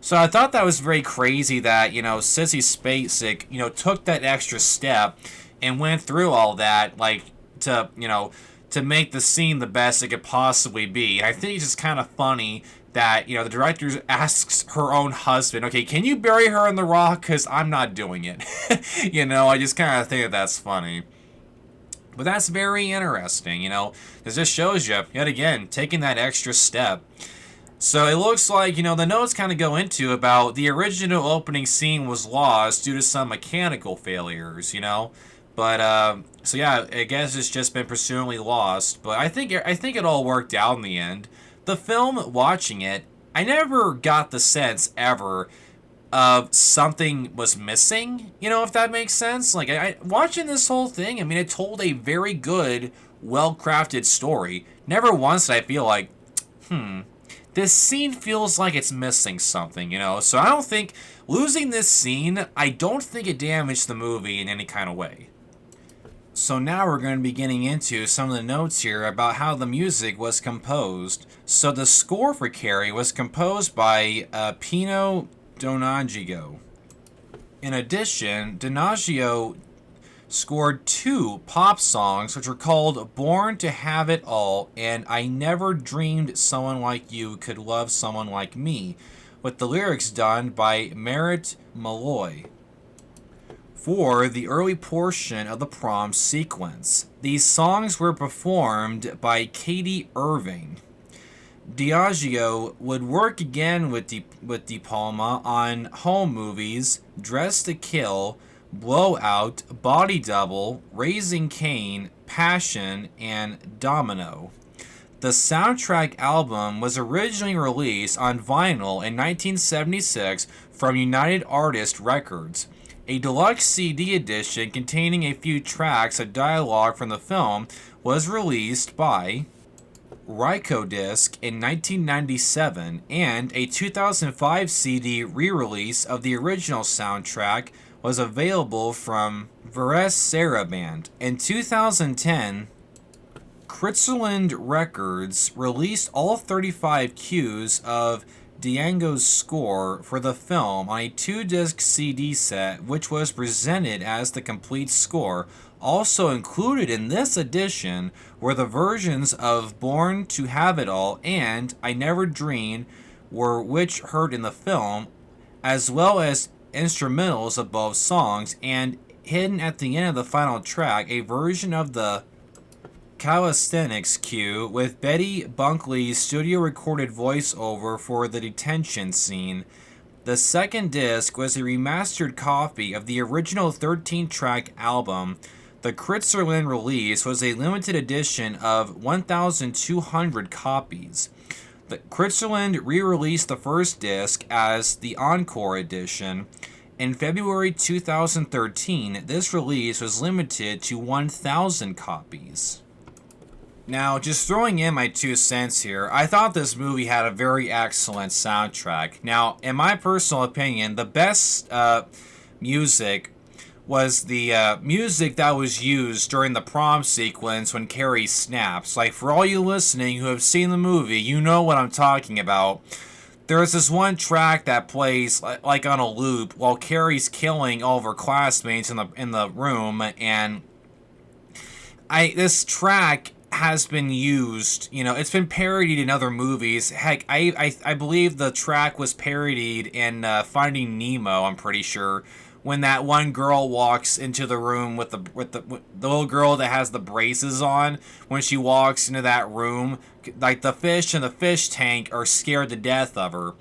So I thought that was very crazy that, Sissy Spacek, took that extra step and went through all that, like, to make the scene the best it could possibly be. And I think it's just kind of funny that, the director asks her own husband, okay, can you bury her in the rock? Because I'm not doing it. I just kind of think that's funny. But that's very interesting, because this shows you, yet again, taking that extra step. So it looks like, the notes kind of go into about the original opening scene was lost due to some mechanical failures, But, so yeah, I guess it's just been presumably lost. But I think it all worked out in the end. The film, watching it, I never got the sense ever of something was missing, if that makes sense. Like, I watching this whole thing, it told a very good, well-crafted story. Never once did I feel like, this scene feels like it's missing something, So I don't think, losing this scene, I don't think it damaged the movie in any kind of way. So now we're going to be getting into some of the notes here about how the music was composed. So the score for Carrie was composed by Pino Donaggio. In addition, Donaggio scored 2 pop songs which were called Born to Have It All and I Never Dreamed Someone Like You Could Love Someone Like Me, with the lyrics done by Merritt Malloy. For the early portion of the prom sequence, these songs were performed by Katie Irving. Diageo would work again with De Palma on home movies Dress to Kill, Blowout, Body Double, Raising Cain, Passion, and Domino. The soundtrack album was originally released on vinyl in 1976 from United Artists Records. A deluxe CD edition containing a few tracks of dialogue from the film was released by Rykodisc in 1997, and a 2005 CD re-release of the original soundtrack was available from Veres Saraband. In 2010, Kritzerland Records released all 35 cues of Django's score for the film on a 2-disc CD set, which was presented as the complete score. Also included in this edition were the versions of Born to Have It All and I Never Dreamed, which heard in the film, as well as instrumentals of both songs, and hidden at the end of the final track, a version of the Calisthenics cue with Betty Bunkley's studio-recorded voiceover for the detention scene. The second disc was a remastered copy of the original 13-track album. The Kritzerland release was a limited edition of 1,200 copies. The Kritzerland re-released the first disc as the Encore Edition. In February 2013, this release was limited to 1,000 copies. Now, just throwing in my 2 cents here, I thought this movie had a very excellent soundtrack. Now, in my personal opinion, the best music was the music that was used during the prom sequence when Carrie snaps. Like, for all you listening who have seen the movie, you know what I'm talking about. there's this one track that plays like on a loop while Carrie's killing all of her classmates in the room, and this track has been used, it's been parodied in other movies. Heck, I believe the track was parodied in Finding Nemo, I'm pretty sure, when that one girl walks into the room with the little girl that has the braces on. When she walks into that room, like the fish in the fish tank are scared to death of her.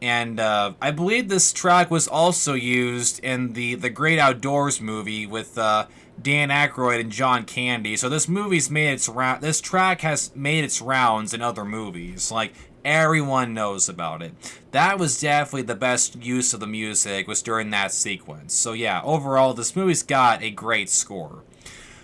And I believe this track was also used in the Great Outdoors movie with Dan Aykroyd and John Candy. So this movie's made its round. This track has made its rounds in other movies. Like, everyone knows about it. That was definitely the best use of the music, was during that sequence. So yeah, overall, this movie's got a great score.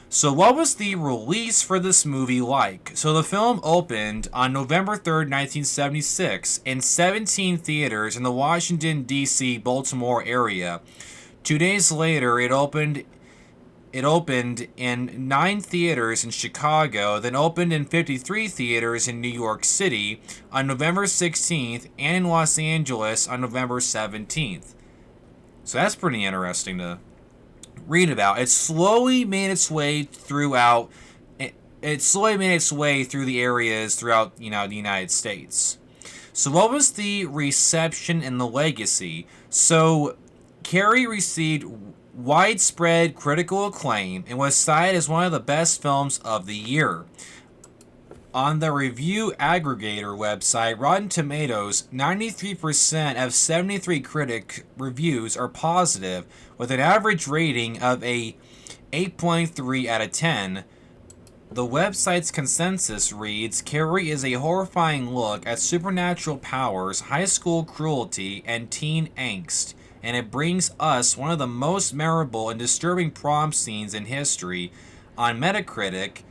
So what was the release for this movie like? So the film opened on November 3rd, 1976 in 17 theaters in the Washington, D.C., Baltimore area. 2 days later, it opened in 9 theaters in Chicago, then opened in 53 theaters in New York City on November 16th, and in Los Angeles on November 17th. So that's pretty interesting to read about. It slowly made its way through the areas throughout, the United States. So what was the reception and the legacy? So Carrie received widespread critical acclaim and was cited as one of the best films of the year. On the review aggregator website Rotten Tomatoes, 93% of 73 critic reviews are positive, with an average rating of a 8.3 out of 10. The website's consensus reads, Carrie is a horrifying look at supernatural powers, high school cruelty, and teen angst, and it brings us one of the most memorable and disturbing prom scenes in history. On Metacritic,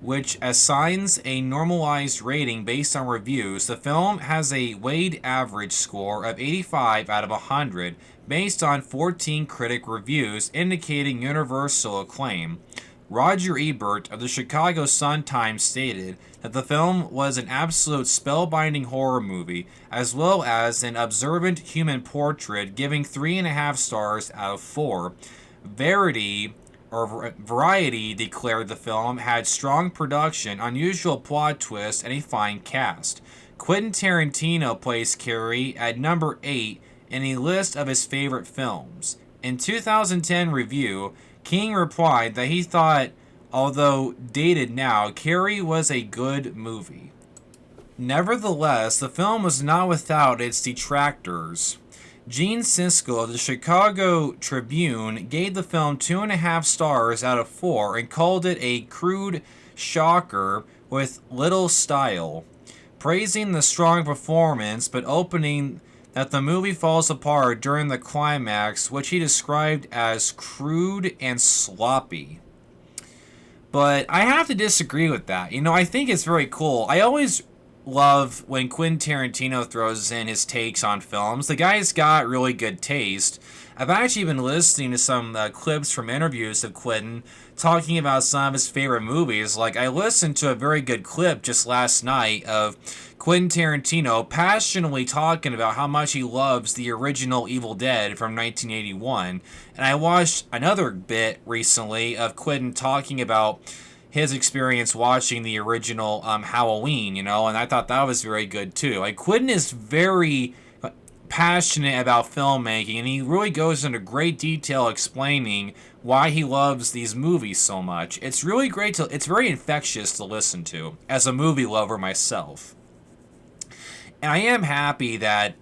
which assigns a normalized rating based on reviews, the film has a weighted average score of 85 out of 100 based on 14 critic reviews, indicating universal acclaim. Roger Ebert of the Chicago Sun-Times stated that the film was an absolute spellbinding horror movie, as well as an observant human portrait, giving 3.5 stars out of 4. Variety declared the film had strong production, unusual plot twists, and a fine cast. Quentin Tarantino placed Carrie at number 8 in a list of his favorite films. In 2010 review, King replied that he thought, although dated now, Carrie was a good movie. Nevertheless, the film was not without its detractors. Gene Siskel of the Chicago Tribune gave the film 2.5 stars out of 4 and called it a crude shocker with little style, praising the strong performance but opening that the movie falls apart during the climax, which he described as crude and sloppy. But I have to disagree with that. I think it's very cool. I always love when Quentin Tarantino throws in his takes on films. The guy's got really good taste. I've actually been listening to some clips from interviews of Quentin talking about some of his favorite movies. Like, I listened to a very good clip just last night of Quentin Tarantino passionately talking about how much he loves the original Evil Dead from 1981. And I watched another bit recently of Quentin talking about his experience watching the original Halloween, and I thought that was very good too. Like, Quentin is very passionate about filmmaking, and he really goes into great detail explaining why he loves these movies so much. It's really great it's very infectious to listen to as a movie lover myself. And I am happy that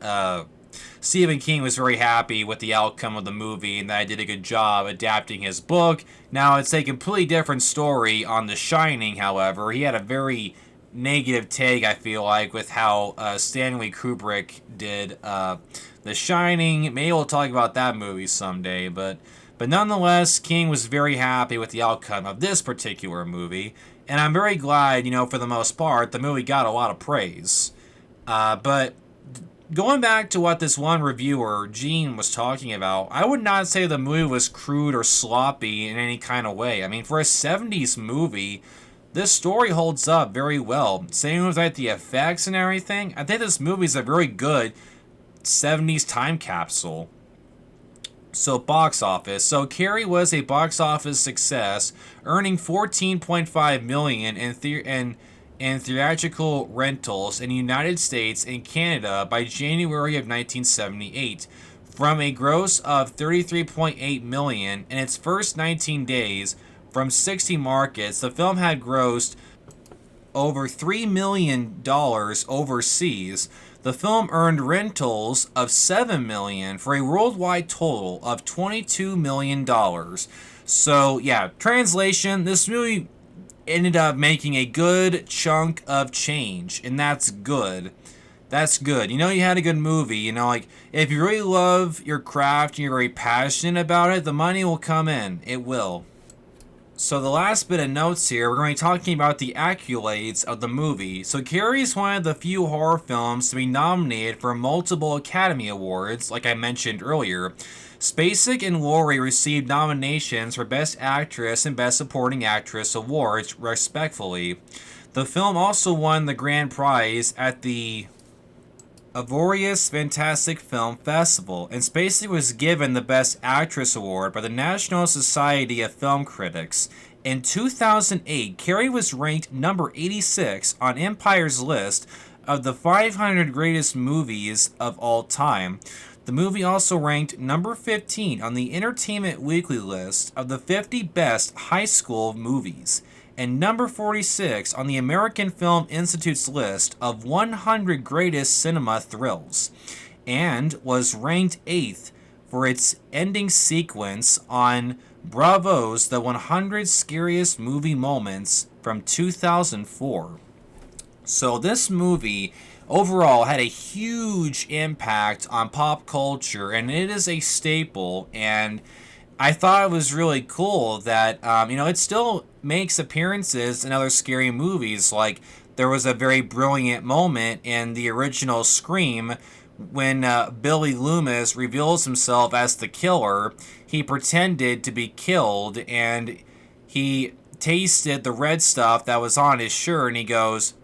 Stephen King was very happy with the outcome of the movie and that I did a good job adapting his book. Now, it's a completely different story on The Shining, however. He had a very negative take, I feel like, with how Stanley Kubrick did The Shining. Maybe we'll talk about that movie someday, but nonetheless, King was very happy with the outcome of this particular movie, and I'm very glad, for the most part, the movie got a lot of praise. But going back to what this one reviewer, Gene, was talking about, I would not say the movie was crude or sloppy in any kind of way. I mean, for a 70s movie, this story holds up very well. Same with like the effects and everything. I think this movie is a very good 70s time capsule. So box office. So Carrie was a box office success, earning 14.5 million in theatrical rentals in the United States and Canada by January of 1978, from a gross of 33.8 million in its first 19 days from 60 markets. The film had grossed over $3 million overseas. The film earned rentals of $7 million for a worldwide total of $22 million. So, yeah, translation, this movie ended up making a good chunk of change, and that's good. That's good. You know, you had a good movie. You know, like, if you really love your craft and you're very passionate about it, the money will come in. It will. So the last bit of notes here, we're going to be talking about the accolades of the movie. So Carrie is one of the few horror films to be nominated for multiple Academy Awards, like I mentioned earlier. Spacek and Laurie received nominations for Best Actress and Best Supporting Actress awards, respectively. The film also won the grand prize at the Avoriaz Fantastic Film Festival, and Spacek was given the Best Actress Award by the National Society of Film Critics. In 2008, Carrie was ranked number 86 on Empire's list of the 500 greatest movies of all time. The movie also ranked number 15 on the Entertainment Weekly list of the 50 best high school movies, and number 46 on the American Film Institute's list of 100 greatest cinema thrills, and was ranked 8th for its ending sequence on Bravo's The 100 Scariest Movie Moments from 2004. So this movie overall had a huge impact on pop culture, and it is a staple, and I thought it was really cool that, it still makes appearances in other scary movies. Like, there was a very brilliant moment in the original Scream when Billy Loomis reveals himself as the killer. He pretended to be killed, and he tasted the red stuff that was on his shirt, and he goes,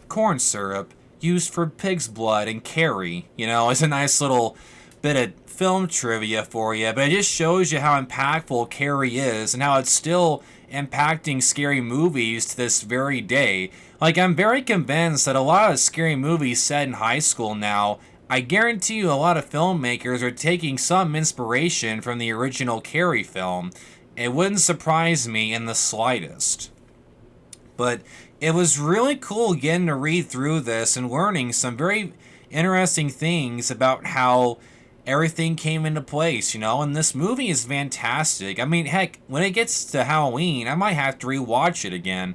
"Corn syrup, used for pig's blood and Carrie." It's a nice little bit of film trivia for you, but it just shows you how impactful Carrie is and how it's still impacting scary movies to this very day. Like, I'm very convinced that a lot of scary movies set in high school now, I guarantee you a lot of filmmakers are taking some inspiration from the original Carrie film. It wouldn't surprise me in the slightest. But it was really cool getting to read through this and learning some very interesting things about how everything came into place, and this movie is fantastic. I mean, heck, when it gets to Halloween, I might have to rewatch it again.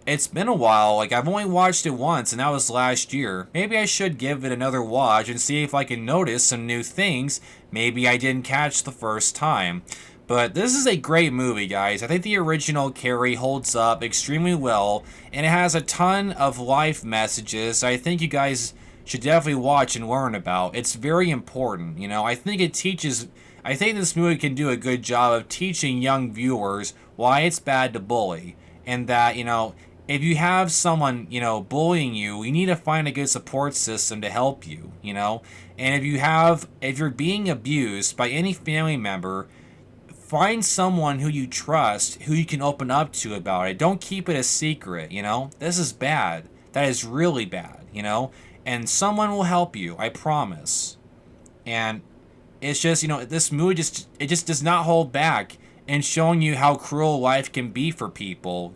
It's been a while. Like, I've only watched it once, and that was last year. Maybe I should give it another watch and see if I can notice some new things maybe I didn't catch the first time. But this is a great movie, guys. I think the original Carrie holds up extremely well, and it has a ton of life messages I think you guys should definitely watch and learn about. It's very important. I think this movie can do a good job of teaching young viewers why it's bad to bully, and that, if you have someone, bullying you, you need to find a good support system to help you, and if you're being abused by any family member, find someone who you trust, who you can open up to about it. Don't keep it a secret, This is bad. That is really bad, And someone will help you, I promise. And it's just, this movie just does not hold back in showing you how cruel life can be for people,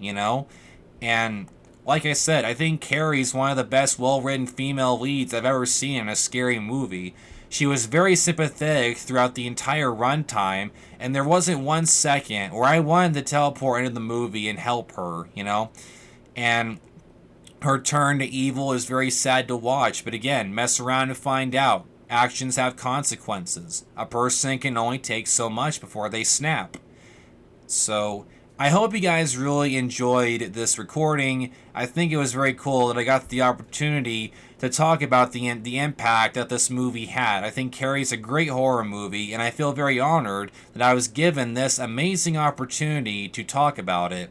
And like I said, I think Carrie's one of the best well-written female leads I've ever seen in a scary movie. She was very sympathetic throughout the entire runtime, and there wasn't 1 second where I wanted to teleport into the movie and help her, And her turn to evil is very sad to watch, but again, mess around and find out. Actions have consequences. A person can only take so much before they snap. So, I hope you guys really enjoyed this recording. I think it was very cool that I got the opportunity to talk about the impact that this movie had. I think Carrie's a great horror movie, and I feel very honored that I was given this amazing opportunity to talk about it.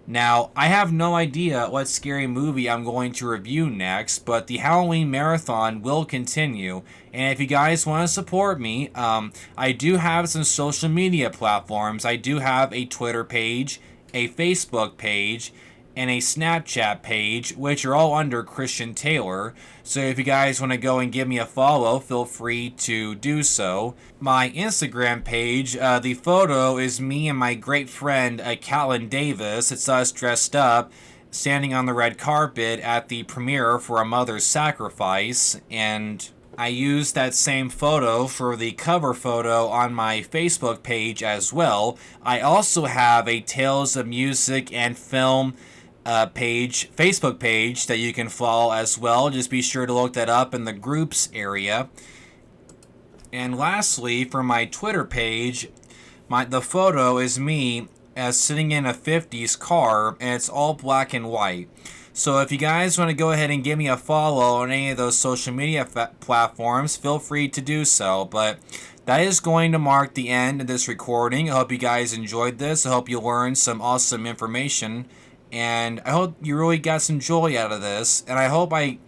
Now, I have no idea what scary movie I'm going to review next, but the Halloween marathon will continue. And if you guys want to support me, I do have some social media platforms. I do have a Twitter page, a Facebook page, and a Snapchat page, which are all under Christian Taylor. So if you guys want to go and give me a follow, feel free to do so. My Instagram page, the photo is me and my great friend, Catelyn Davis. It's us dressed up, standing on the red carpet at the premiere for A Mother's Sacrifice, and I used that same photo for the cover photo on my Facebook page as well. I also have a Tales of Music and Film Facebook page that you can follow as well. Just be sure to look that up in the groups area. And lastly, for my Twitter page, the photo is me as sitting in a 50s car, and it's all black and white. So if you guys want to go ahead and give me a follow on any of those social media platforms, feel free to do so. But that is going to mark the end of this recording. I hope you guys enjoyed this. I hope you learned some awesome information. And I hope you really got some joy out of this. And I hope I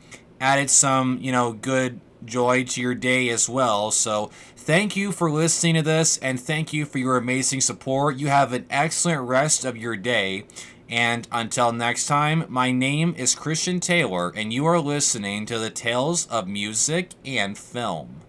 added some, good joy to your day as well. So thank you for listening to this, and thank you for your amazing support. You have an excellent rest of your day. And until next time, my name is Christian Taylor, and you are listening to the Tales of Music and Film.